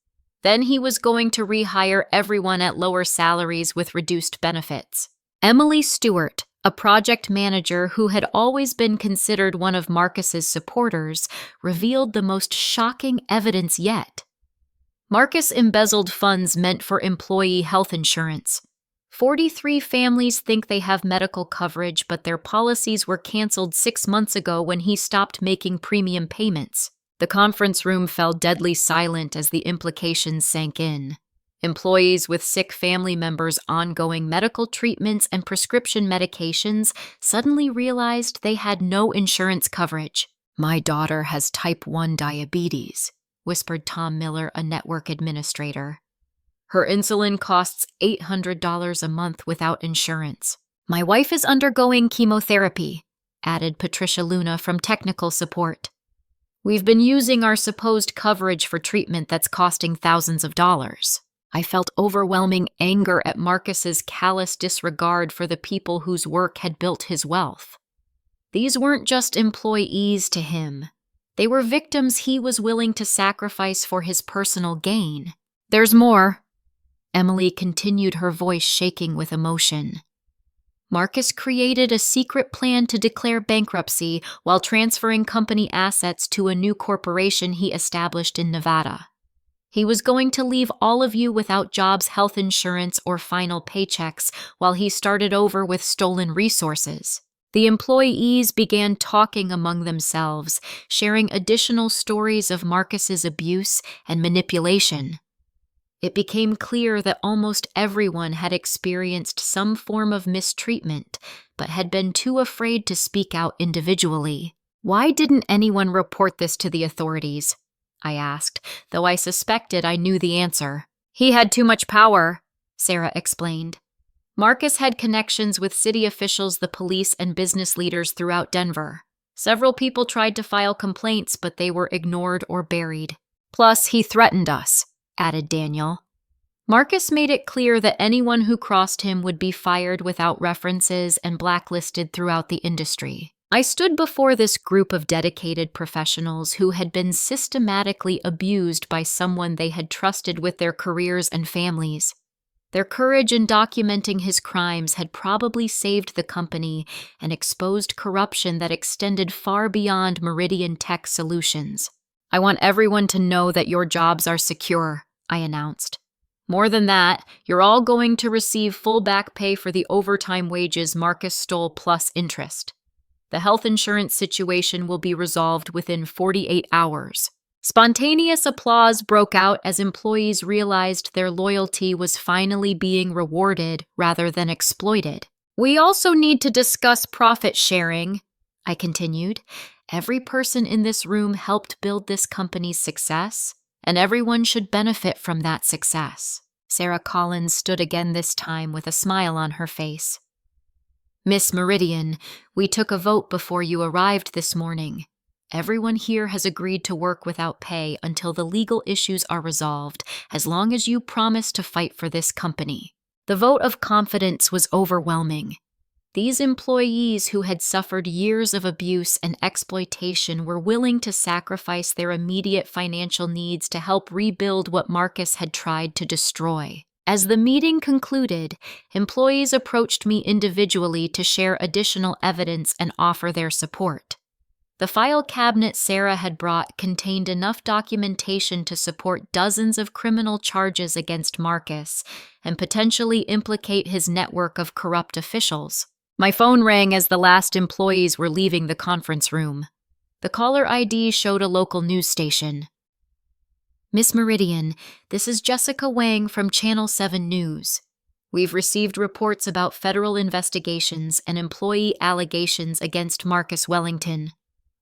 Then he was going to rehire everyone at lower salaries with reduced benefits. Emily Stewart, a project manager who had always been considered one of Marcus's supporters, revealed the most shocking evidence yet. Marcus embezzled funds meant for employee health insurance. 43 families think they have medical coverage, but their policies were canceled 6 months ago when he stopped making premium payments. The conference room fell deadly silent as the implications sank in. Employees with sick family members' ongoing medical treatments and prescription medications suddenly realized they had no insurance coverage. My daughter has type 1 diabetes, whispered Tom Miller, a network administrator. Her insulin costs $800 a month without insurance. My wife is undergoing chemotherapy, added Patricia Luna from technical support. We've been using our supposed coverage for treatment that's costing thousands of dollars. I felt overwhelming anger at Marcus's callous disregard for the people whose work had built his wealth. These weren't just employees to him. They were victims he was willing to sacrifice for his personal gain. There's more. Emily continued, her voice shaking with emotion. Marcus created a secret plan to declare bankruptcy while transferring company assets to a new corporation he established in Nevada. He was going to leave all of you without jobs, health insurance, or final paychecks while he started over with stolen resources. The employees began talking among themselves, sharing additional stories of Marcus's abuse and manipulation. It became clear that almost everyone had experienced some form of mistreatment, but had been too afraid to speak out individually. Why didn't anyone report this to the authorities? I asked, though I suspected I knew the answer. He had too much power, Sarah explained. Marcus had connections with city officials, the police, and business leaders throughout Denver. Several people tried to file complaints, but they were ignored or buried. Plus, he threatened us, added Daniel. Marcus made it clear that anyone who crossed him would be fired without references and blacklisted throughout the industry. I stood before this group of dedicated professionals who had been systematically abused by someone they had trusted with their careers and families. Their courage in documenting his crimes had probably saved the company and exposed corruption that extended far beyond Meridian Tech Solutions. I want everyone to know that your jobs are secure, I announced. More than that, you're all going to receive full back pay for the overtime wages Marcus stole plus interest. The health insurance situation will be resolved within 48 hours. Spontaneous applause broke out as employees realized their loyalty was finally being rewarded rather than exploited. We also need to discuss profit sharing, I continued. Every person in this room helped build this company's success, and everyone should benefit from that success. Sarah Collins stood again this time with a smile on her face. Miss Meridian, we took a vote before you arrived this morning. Everyone here has agreed to work without pay until the legal issues are resolved, as long as you promise to fight for this company. The vote of confidence was overwhelming. These employees who had suffered years of abuse and exploitation were willing to sacrifice their immediate financial needs to help rebuild what Marcus had tried to destroy. As the meeting concluded, employees approached me individually to share additional evidence and offer their support. The file cabinet Sarah had brought contained enough documentation to support dozens of criminal charges against Marcus and potentially implicate his network of corrupt officials. My phone rang as the last employees were leaving the conference room. The caller ID showed a local news station. Miss Meridian, this is Jessica Wang from Channel 7 News. We've received reports about federal investigations and employee allegations against Marcus Wellington.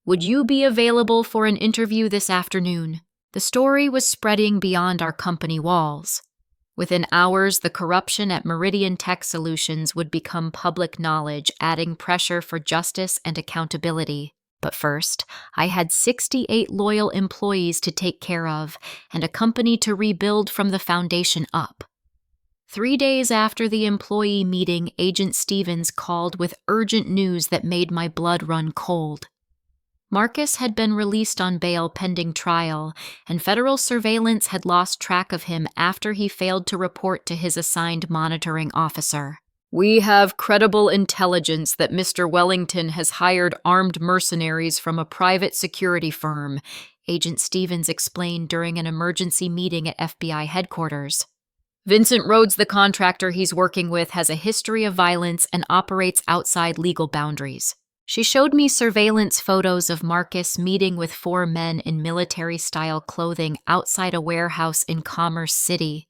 Would you be available for an interview this afternoon? The story was spreading beyond our company walls. Within hours, the corruption at Meridian Tech Solutions would become public knowledge, adding pressure for justice and accountability. But first, I had 68 loyal employees to take care of and a company to rebuild from the foundation up. 3 days after the employee meeting, Agent Stevens called with urgent news that made my blood run cold. Marcus had been released on bail pending trial, and federal surveillance had lost track of him after he failed to report to his assigned monitoring officer. We have credible intelligence that Mr. Wellington has hired armed mercenaries from a private security firm, Agent Stevens explained during an emergency meeting at FBI headquarters. Vincent Rhodes, the contractor he's working with, has a history of violence and operates outside legal boundaries. She showed me surveillance photos of Marcus meeting with 4 men in military-style clothing outside a warehouse in Commerce City.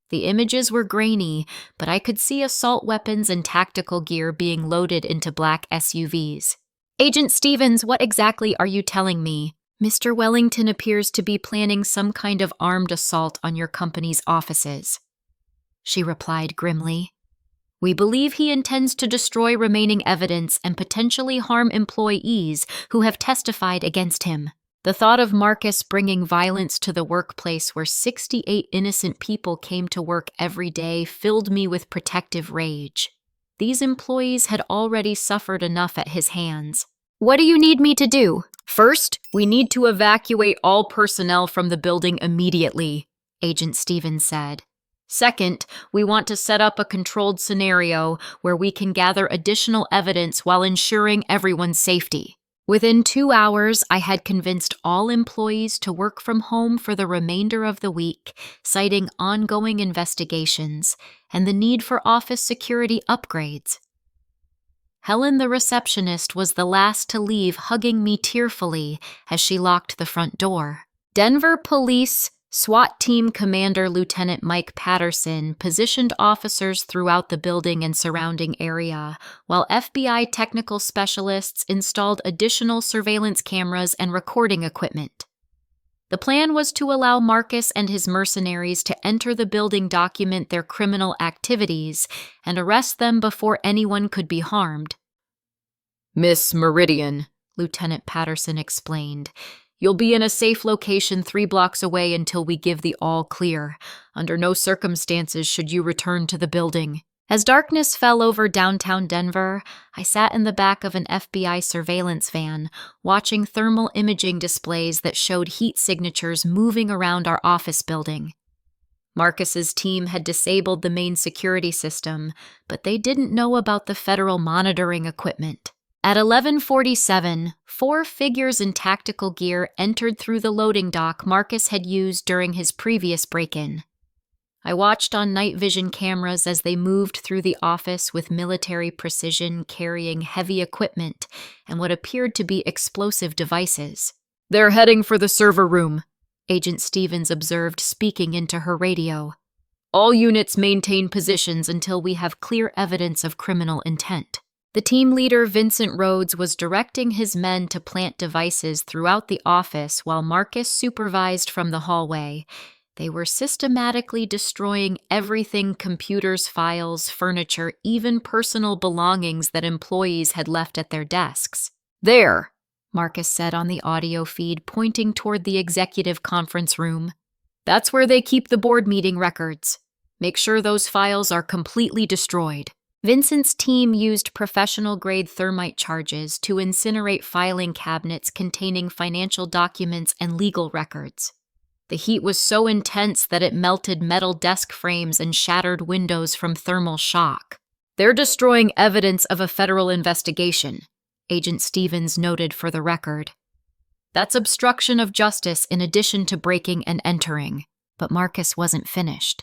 The images were grainy, but I could see assault weapons and tactical gear being loaded into black SUVs. Agent Stevens, what exactly are you telling me? Mr. Wellington appears to be planning some kind of armed assault on your company's offices. She replied grimly. We believe he intends to destroy remaining evidence and potentially harm employees who have testified against him. The thought of Marcus bringing violence to the workplace where 68 innocent people came to work every day filled me with protective rage. These employees had already suffered enough at his hands. What do you need me to do? First, we need to evacuate all personnel from the building immediately, Agent Stevens said. Second, we want to set up a controlled scenario where we can gather additional evidence while ensuring everyone's safety. Within 2 hours, I had convinced all employees to work from home for the remainder of the week, citing ongoing investigations and the need for office security upgrades. Helen, the receptionist, was the last to leave, hugging me tearfully as she locked the front door. Denver Police SWAT Team Commander Lieutenant Mike Patterson positioned officers throughout the building and surrounding area, while FBI technical specialists installed additional surveillance cameras and recording equipment. The plan was to allow Marcus and his mercenaries to enter the building, document their criminal activities, and arrest them before anyone could be harmed. "Miss Meridian," Lieutenant Patterson explained, "you'll be in a safe location 3 blocks away until we give the all clear. Under no circumstances should you return to the building." As darkness fell over downtown Denver, I sat in the back of an FBI surveillance van, watching thermal imaging displays that showed heat signatures moving around our office building. Marcus's team had disabled the main security system, but they didn't know about the federal monitoring equipment. At 11:47, 4 figures in tactical gear entered through the loading dock Marcus had used during his previous break-in. I watched on night vision cameras as they moved through the office with military precision, carrying heavy equipment and what appeared to be explosive devices. "They're heading for the server room," Agent Stevens observed, speaking into her radio. "All units maintain positions until we have clear evidence of criminal intent." The team leader, Vincent Rhodes, was directing his men to plant devices throughout the office while Marcus supervised from the hallway. They were systematically destroying everything: computers, files, furniture, even personal belongings that employees had left at their desks. "There," Marcus said on the audio feed, pointing toward the executive conference room. "That's where they keep the board meeting records. Make sure those files are completely destroyed." Vincent's team used professional-grade thermite charges to incinerate filing cabinets containing financial documents and legal records. The heat was so intense that it melted metal desk frames and shattered windows from thermal shock. "They're destroying evidence of a federal investigation," Agent Stevens noted for the record. "That's obstruction of justice in addition to breaking and entering." But Marcus wasn't finished.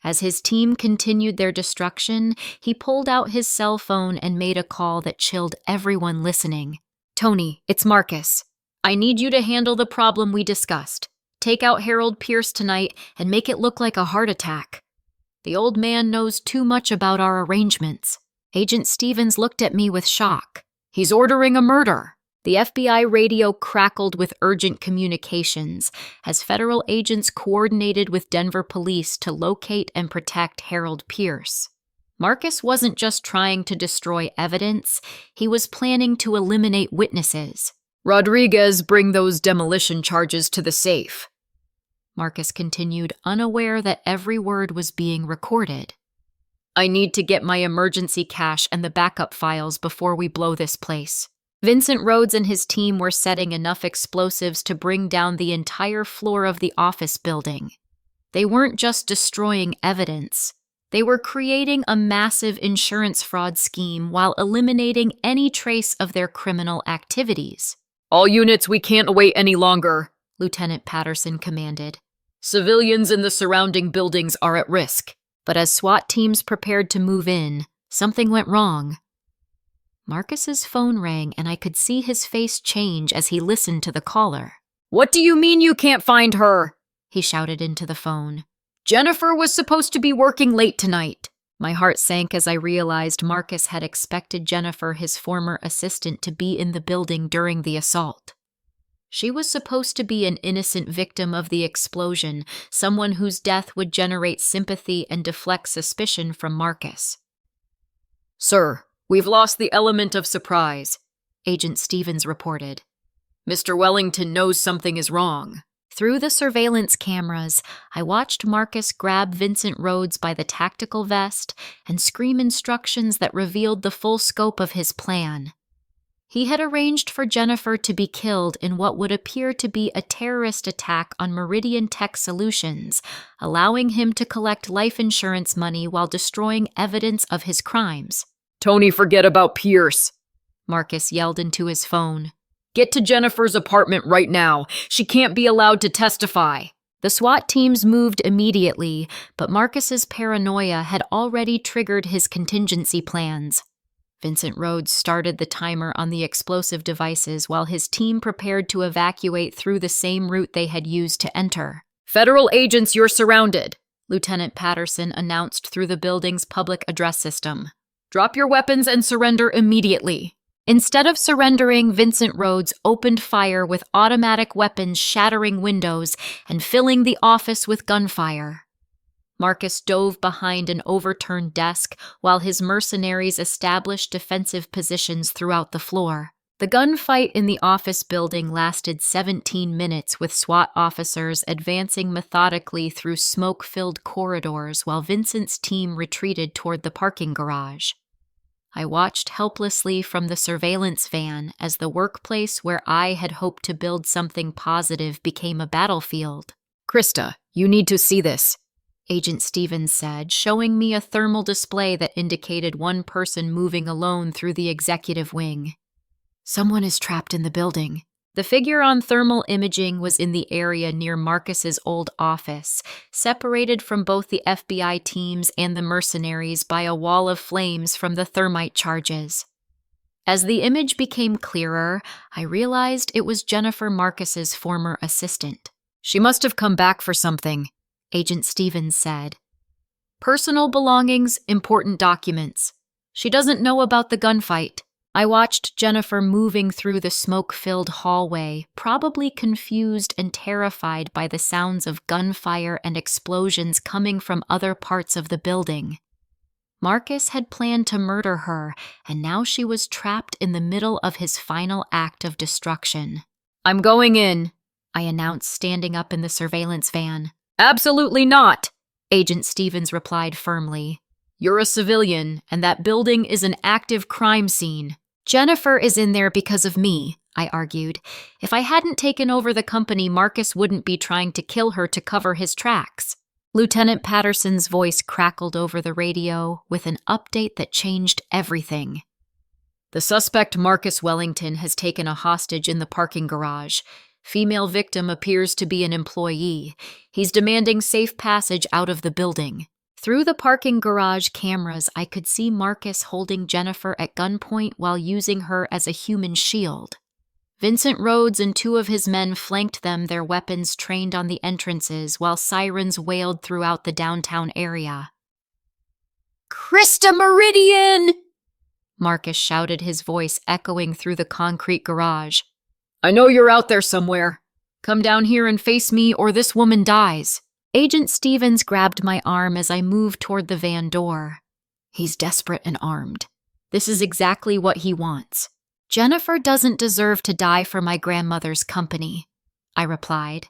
As his team continued their destruction, he pulled out his cell phone and made a call that chilled everyone listening. "Tony, it's Marcus. I need you to handle the problem we discussed. Take out Harold Pierce tonight and make it look like a heart attack. The old man knows too much about our arrangements." Agent Stevens looked at me with shock. "He's ordering a murder." The FBI radio crackled with urgent communications as federal agents coordinated with Denver police to locate and protect Harold Pierce. Marcus wasn't just trying to destroy evidence, he was planning to eliminate witnesses. "Rodriguez, bring those demolition charges to the safe," Marcus continued, unaware that every word was being recorded. "I need to get my emergency cache and the backup files before we blow this place." Vincent Rhodes and his team were setting enough explosives to bring down the entire floor of the office building. They weren't just destroying evidence. They were creating a massive insurance fraud scheme while eliminating any trace of their criminal activities. "All units, we can't wait any longer," Lieutenant Patterson commanded. "Civilians in the surrounding buildings are at risk." But as SWAT teams prepared to move in, something went wrong. Marcus's phone rang and I could see his face change as he listened to the caller. "What do you mean you can't find her?" he shouted into the phone. "Jennifer was supposed to be working late tonight." My heart sank as I realized Marcus had expected Jennifer, his former assistant, to be in the building during the assault. She was supposed to be an innocent victim of the explosion, someone whose death would generate sympathy and deflect suspicion from Marcus. "Sir, we've lost the element of surprise," Agent Stevens reported. "Mr. Wellington knows something is wrong." Through the surveillance cameras, I watched Marcus grab Vincent Rhodes by the tactical vest and scream instructions that revealed the full scope of his plan. He had arranged for Jennifer to be killed in what would appear to be a terrorist attack on Meridian Tech Solutions, allowing him to collect life insurance money while destroying evidence of his crimes. "Tony, forget about Pierce," Marcus yelled into his phone. "Get to Jennifer's apartment right now. She can't be allowed to testify." The SWAT teams moved immediately, but Marcus's paranoia had already triggered his contingency plans. Vincent Rhodes started the timer on the explosive devices while his team prepared to evacuate through the same route they had used to enter. "Federal agents, you're surrounded," Lieutenant Patterson announced through the building's public address system. "Drop your weapons and surrender immediately." Instead of surrendering, Vincent Rhodes opened fire with automatic weapons, shattering windows and filling the office with gunfire. Marcus dove behind an overturned desk while his mercenaries established defensive positions throughout the floor. The gunfight in the office building lasted 17 minutes, with SWAT officers advancing methodically through smoke-filled corridors while Vincent's team retreated toward the parking garage. I watched helplessly from the surveillance van as the workplace where I had hoped to build something positive became a battlefield. "Krista, you need to see this," Agent Stevens said, showing me a thermal display that indicated one person moving alone through the executive wing. "Someone is trapped in the building." The figure on thermal imaging was in the area near Marcus's old office, separated from both the FBI teams and the mercenaries by a wall of flames from the thermite charges. As the image became clearer, I realized it was Jennifer Marcus's former assistant. "She must have come back for something," Agent Stevens said. "Personal belongings, important documents. She doesn't know about the gunfight." I watched Jennifer moving through the smoke-filled hallway, probably confused and terrified by the sounds of gunfire and explosions coming from other parts of the building. Marcus had planned to murder her, and now she was trapped in the middle of his final act of destruction. "I'm going in," I announced, standing up in the surveillance van. "Absolutely not," Agent Stevens replied firmly. "You're a civilian, and that building is an active crime scene." "Jennifer is in there because of me," I argued. "If I hadn't taken over the company, Marcus wouldn't be trying to kill her to cover his tracks." Lieutenant Patterson's voice crackled over the radio with an update that changed everything. "The suspect, Marcus Wellington, has taken a hostage in the parking garage. Female victim appears to be an employee. He's demanding safe passage out of the building." Through the parking garage cameras, I could see Marcus holding Jennifer at gunpoint while using her as a human shield. Vincent Rhodes and two of his men flanked them, their weapons trained on the entrances, while sirens wailed throughout the downtown area. "Krista Meridian!" Marcus shouted, his voice echoing through the concrete garage. "I know you're out there somewhere. Come down here and face me, or this woman dies." Agent Stevens grabbed my arm as I moved toward the van door. "He's desperate and armed. This is exactly what he wants. Jennifer doesn't deserve to die for my grandmother's company," I replied.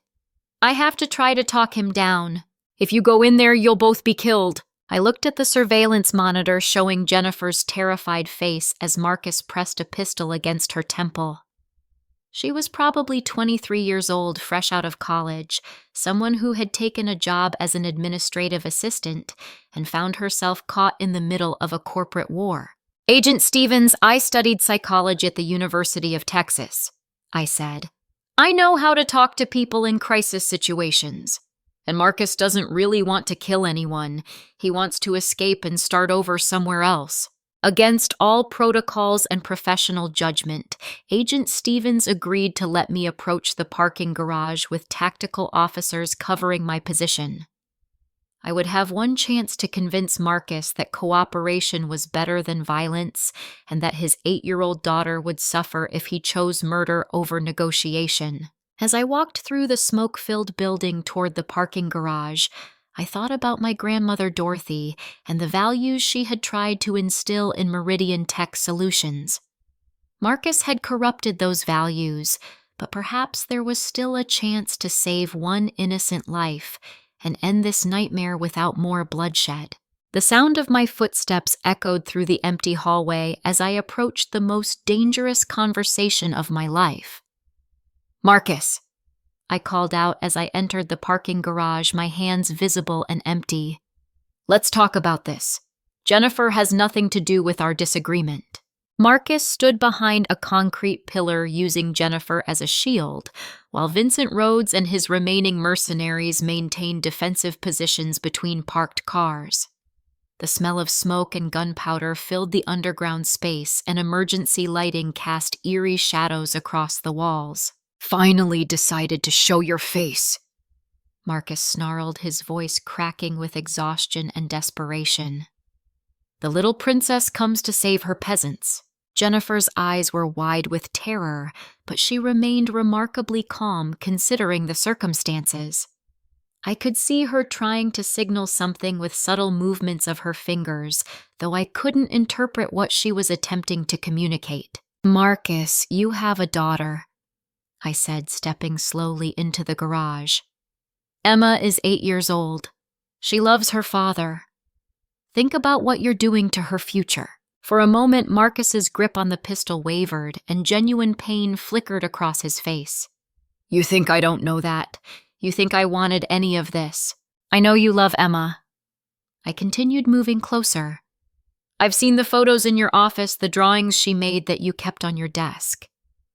"I have to try to talk him down. If you go in there, you'll both be killed." I looked at the surveillance monitor showing Jennifer's terrified face as Marcus pressed a pistol against her temple. She was probably 23 years old, fresh out of college, someone who had taken a job as an administrative assistant and found herself caught in the middle of a corporate war. "Agent Stevens, I studied psychology at the University of Texas," I said. "I know how to talk to people in crisis situations. And Marcus doesn't really want to kill anyone. He wants to escape and start over somewhere else." Against all protocols and professional judgment, Agent Stevens agreed to let me approach the parking garage with tactical officers covering my position. I would have one chance to convince Marcus that cooperation was better than violence and that his 8-year-old daughter would suffer if he chose murder over negotiation. As I walked through the smoke-filled building toward the parking garage, I thought about my grandmother Dorothy and the values she had tried to instill in Meridian Tech Solutions. Marcus had corrupted those values, but perhaps there was still a chance to save one innocent life and end this nightmare without more bloodshed. The sound of my footsteps echoed through the empty hallway as I approached the most dangerous conversation of my life. Marcus, I called out as I entered the parking garage, my hands visible and empty. let's talk about this. Jennifer has nothing to do with our disagreement. Marcus stood behind a concrete pillar using Jennifer as a shield, while Vincent Rhodes and his remaining mercenaries maintained defensive positions between parked cars. The smell of smoke and gunpowder filled the underground space, and emergency lighting cast eerie shadows across the walls. Finally decided to show your face, Marcus snarled, his voice cracking with exhaustion and desperation. The little princess comes to save her peasants. Jennifer's eyes were wide with terror, but she remained remarkably calm considering the circumstances. I could see her trying to signal something with subtle movements of her fingers, though I couldn't interpret what she was attempting to communicate. Marcus, you have a daughter, I said, stepping slowly into the garage. Emma is 8 years old. She loves her father. Think about what you're doing to her future. For a moment, Marcus's grip on the pistol wavered, and genuine pain flickered across his face. You think I don't know that? You think I wanted any of this? I know you love Emma. I continued, moving closer. I've seen the photos in your office, the drawings she made that you kept on your desk.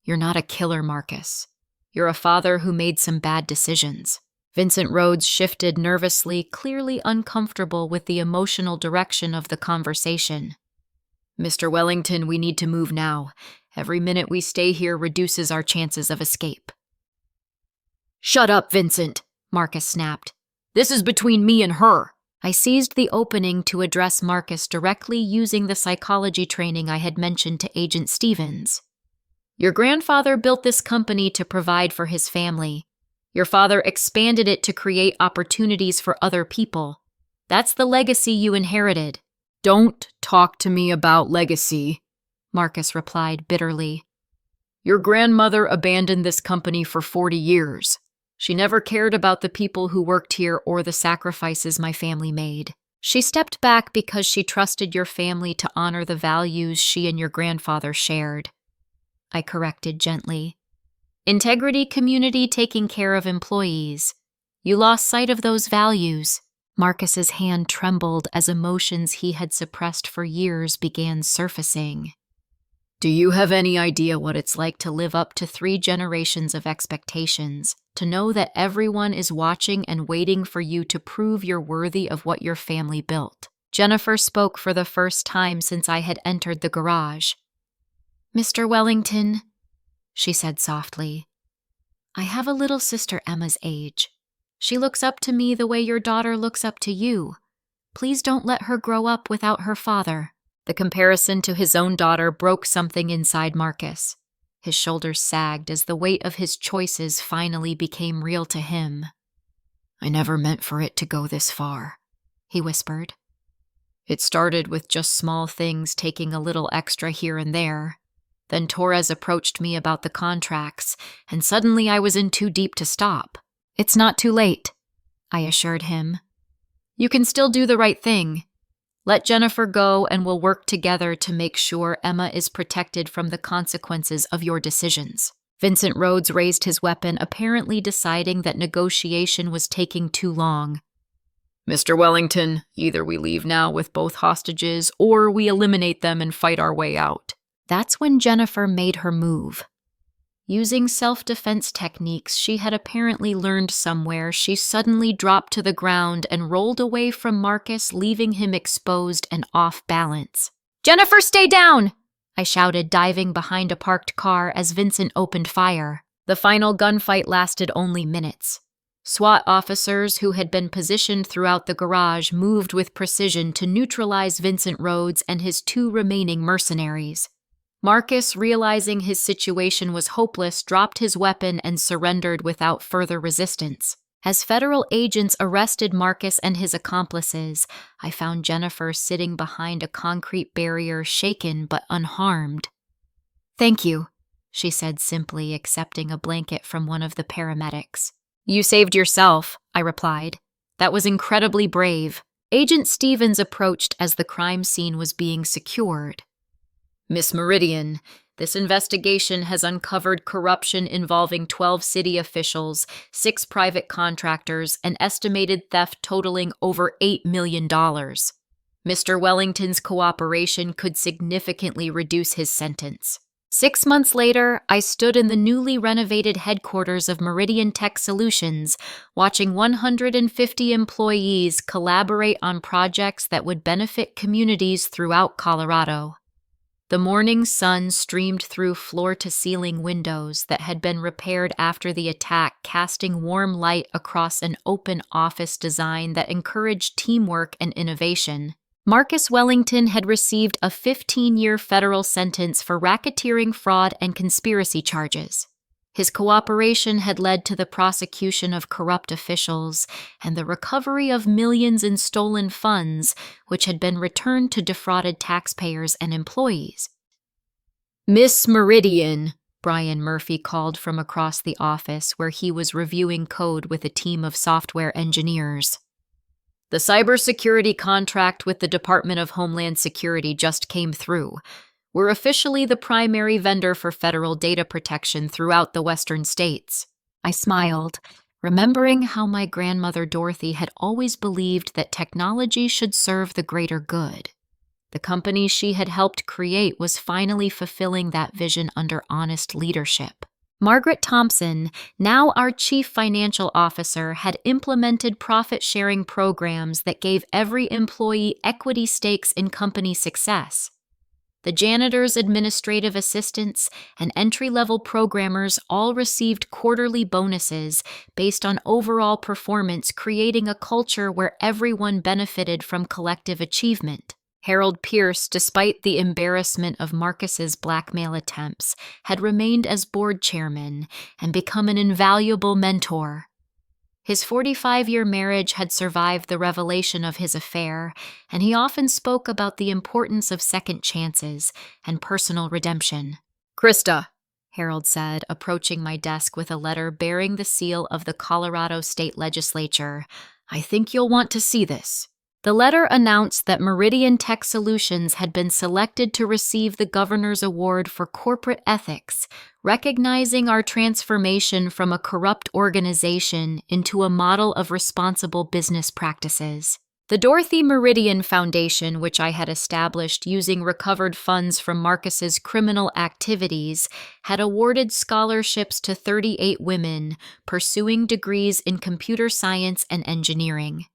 You're not a killer, Marcus. You're a father who made some bad decisions. Vincent Rhodes shifted nervously, clearly uncomfortable with the emotional direction of the conversation. Mr. Wellington, we need to move now. Every minute we stay here reduces our chances of escape. Shut up, Vincent, Marcus snapped. This is between me and her. I seized the opening to address Marcus directly, using the psychology training I had mentioned to Agent Stevens. Your grandfather built this company to provide for his family. Your father expanded it to create opportunities for other people. That's the legacy you inherited. Don't talk to me about legacy, Marcus replied bitterly. Your grandmother abandoned this company for 40 years. She never cared about the people who worked here or the sacrifices my family made. She stepped back because she trusted your family to honor the values she and your grandfather shared. I corrected gently. Integrity, community, taking care of employees. You lost sight of those values. Marcus's hand trembled as emotions he had suppressed for years began surfacing. Do you have any idea what it's like to live up to 3 generations of expectations, to know that everyone is watching and waiting for you to prove you're worthy of what your family built? Jennifer spoke for the first time since I had entered the garage. Mr. Wellington, she said softly, I have a little sister Emma's age. She looks up to me the way your daughter looks up to you. Please don't let her grow up without her father. The comparison to his own daughter broke something inside Marcus. His shoulders sagged as the weight of his choices finally became real to him. I never meant for it to go this far, he whispered. It started with just small things taking a little extra here and there. Then Torres approached me about the contracts, and suddenly I was in too deep to stop. It's not too late, I assured him. You can still do the right thing. Let Jennifer go and we'll work together to make sure Emma is protected from the consequences of your decisions. Vincent Rhodes raised his weapon, apparently deciding that negotiation was taking too long. Mr. Wellington, either we leave now with both hostages or we eliminate them and fight our way out. That's when Jennifer made her move. Using self-defense techniques she had apparently learned somewhere, she suddenly dropped to the ground and rolled away from Marcus, leaving him exposed and off balance. Jennifer, stay down! I shouted, diving behind a parked car as Vincent opened fire. The final gunfight lasted only minutes. SWAT officers who had been positioned throughout the garage moved with precision to neutralize Vincent Rhodes and his 2 remaining mercenaries. Marcus, realizing his situation was hopeless, dropped his weapon and surrendered without further resistance. As federal agents arrested Marcus and his accomplices, I found Jennifer sitting behind a concrete barrier, shaken but unharmed. Thank you, she said simply, accepting a blanket from one of the paramedics. You saved yourself, I replied. That was incredibly brave. Agent Stevens approached as the crime scene was being secured. "Miss Meridian, this investigation has uncovered corruption involving 12 city officials, 6 private contractors, and estimated theft totaling over $8 million. Mr. Wellington's cooperation could significantly reduce his sentence." 6 months later, I stood in the newly renovated headquarters of Meridian Tech Solutions, watching 150 employees collaborate on projects that would benefit communities throughout Colorado. The morning sun streamed through floor-to-ceiling windows that had been repaired after the attack, casting warm light across an open office design that encouraged teamwork and innovation. Marcus Wellington had received a 15-year federal sentence for racketeering, fraud, and conspiracy charges. His cooperation had led to the prosecution of corrupt officials and the recovery of millions in stolen funds, which had been returned to defrauded taxpayers and employees. "Miss Meridian," Brian Murphy called from across the office where he was reviewing code with a team of software engineers. "The cybersecurity contract with the Department of Homeland Security just came through. We're officially the primary vendor for federal data protection throughout the western states." I smiled, remembering how my grandmother Dorothy had always believed that technology should serve the greater good. The company she had helped create was finally fulfilling that vision under honest leadership. Margaret Thompson, now our chief financial officer, had implemented profit-sharing programs that gave every employee equity stakes in company success. The janitors, administrative assistants, and entry-level programmers all received quarterly bonuses based on overall performance, creating a culture where everyone benefited from collective achievement. Harold Pierce, despite the embarrassment of Marcus's blackmail attempts, had remained as board chairman and become an invaluable mentor. His 45-year marriage had survived the revelation of his affair, and he often spoke about the importance of second chances and personal redemption. "Krista," Harold said, approaching my desk with a letter bearing the seal of the Colorado State Legislature, "I think you'll want to see this." The letter announced that Meridian Tech Solutions had been selected to receive the Governor's Award for Corporate Ethics, recognizing our transformation from a corrupt organization into a model of responsible business practices. The Dorothy Meridian Foundation, which I had established using recovered funds from Marcus's criminal activities, had awarded scholarships to 38 women pursuing degrees in computer science and engineering.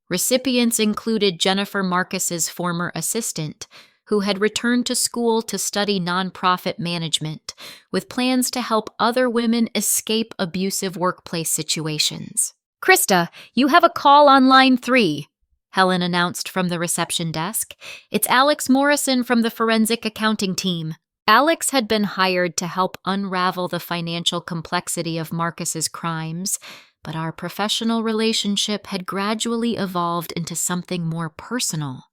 Recipients included Jennifer Marcus's former assistant, who had returned to school to study nonprofit management, with plans to help other women escape abusive workplace situations. "Krista, you have a call on line 3, Helen announced from the reception desk. "It's Alex Morrison from the forensic accounting team." Alex had been hired to help unravel the financial complexity of Marcus's crimes, but our professional relationship had gradually evolved into something more personal.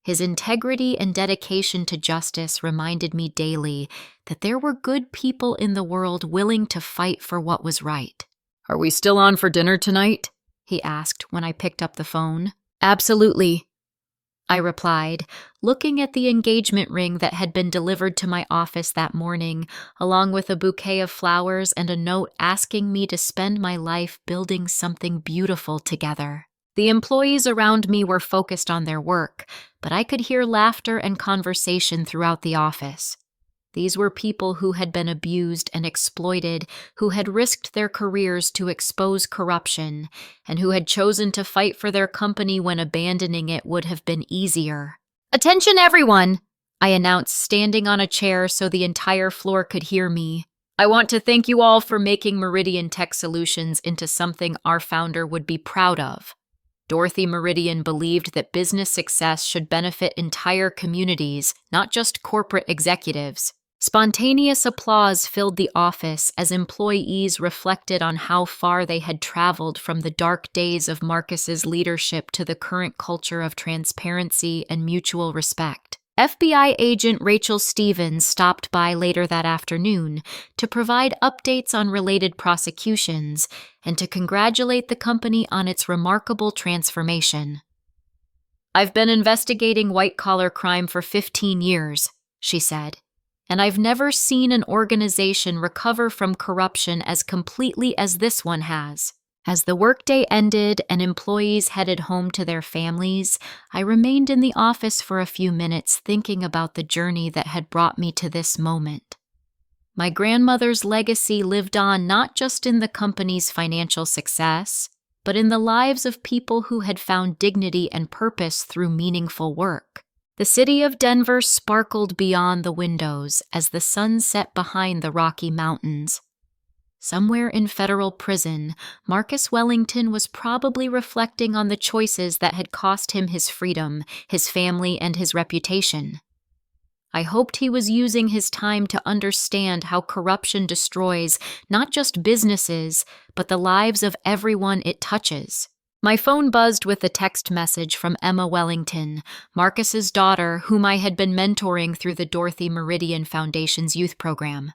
His integrity and dedication to justice reminded me daily that there were good people in the world willing to fight for what was right. "Are we still on for dinner tonight?" he asked when I picked up the phone. "Absolutely," I replied, looking at the engagement ring that had been delivered to my office that morning, along with a bouquet of flowers and a note asking me to spend my life building something beautiful together. The employees around me were focused on their work, but I could hear laughter and conversation throughout the office. These were people who had been abused and exploited, who had risked their careers to expose corruption, and who had chosen to fight for their company when abandoning it would have been easier. "Attention, everyone!" I announced, standing on a chair so the entire floor could hear me. "I want to thank you all for making Meridian Tech Solutions into something our founder would be proud of. Dorothy Meridian believed that business success should benefit entire communities, not just corporate executives." Spontaneous applause filled the office as employees reflected on how far they had traveled from the dark days of Marcus's leadership to the current culture of transparency and mutual respect. FBI agent Rachel Stevens stopped by later that afternoon to provide updates on related prosecutions and to congratulate the company on its remarkable transformation. "I've been investigating white-collar crime for 15 years," she said, "and I've never seen an organization recover from corruption as completely as this one has." As the workday ended and employees headed home to their families, I remained in the office for a few minutes thinking about the journey that had brought me to this moment. My grandmother's legacy lived on not just in the company's financial success, but in the lives of people who had found dignity and purpose through meaningful work. The city of Denver sparkled beyond the windows as the sun set behind the Rocky Mountains. Somewhere in federal prison, Marcus Wellington was probably reflecting on the choices that had cost him his freedom, his family, and his reputation. I hoped he was using his time to understand how corruption destroys not just businesses, but the lives of everyone it touches. My phone buzzed with a text message from Emma Wellington, Marcus's daughter, whom I had been mentoring through the Dorothy Meridian Foundation's youth program.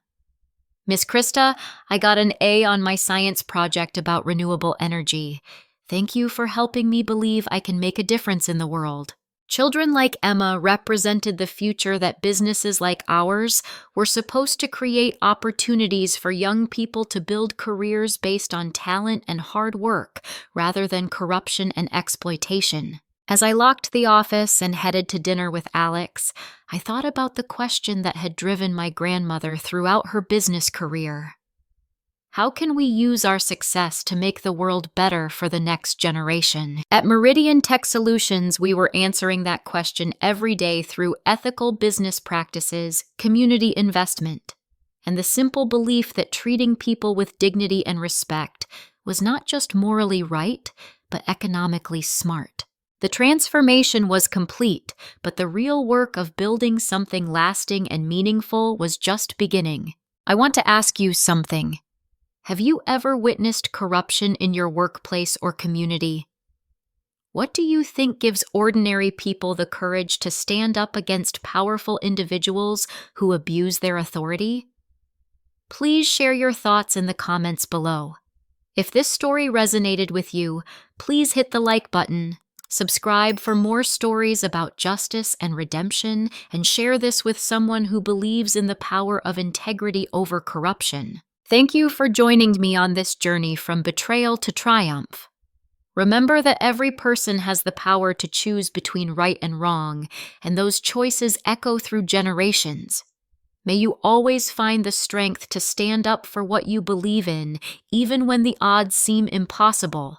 "Miss Krista, I got an A on my science project about renewable energy. Thank you for helping me believe I can make a difference in the world." Children like Emma represented the future that businesses like ours were supposed to create opportunities for young people to build careers based on talent and hard work rather than corruption and exploitation. As I locked the office and headed to dinner with Alex, I thought about the question that had driven my grandmother throughout her business career. How can we use our success to make the world better for the next generation? At Meridian Tech Solutions, we were answering that question every day through ethical business practices, community investment, and the simple belief that treating people with dignity and respect was not just morally right, but economically smart. The transformation was complete, but the real work of building something lasting and meaningful was just beginning. I want to ask you something. Have you ever witnessed corruption in your workplace or community? What do you think gives ordinary people the courage to stand up against powerful individuals who abuse their authority? Please share your thoughts in the comments below. If this story resonated with you, please hit the like button, subscribe for more stories about justice and redemption, and share this with someone who believes in the power of integrity over corruption. Thank you for joining me on this journey from betrayal to triumph. Remember that every person has the power to choose between right and wrong, and those choices echo through generations. May you always find the strength to stand up for what you believe in, even when the odds seem impossible.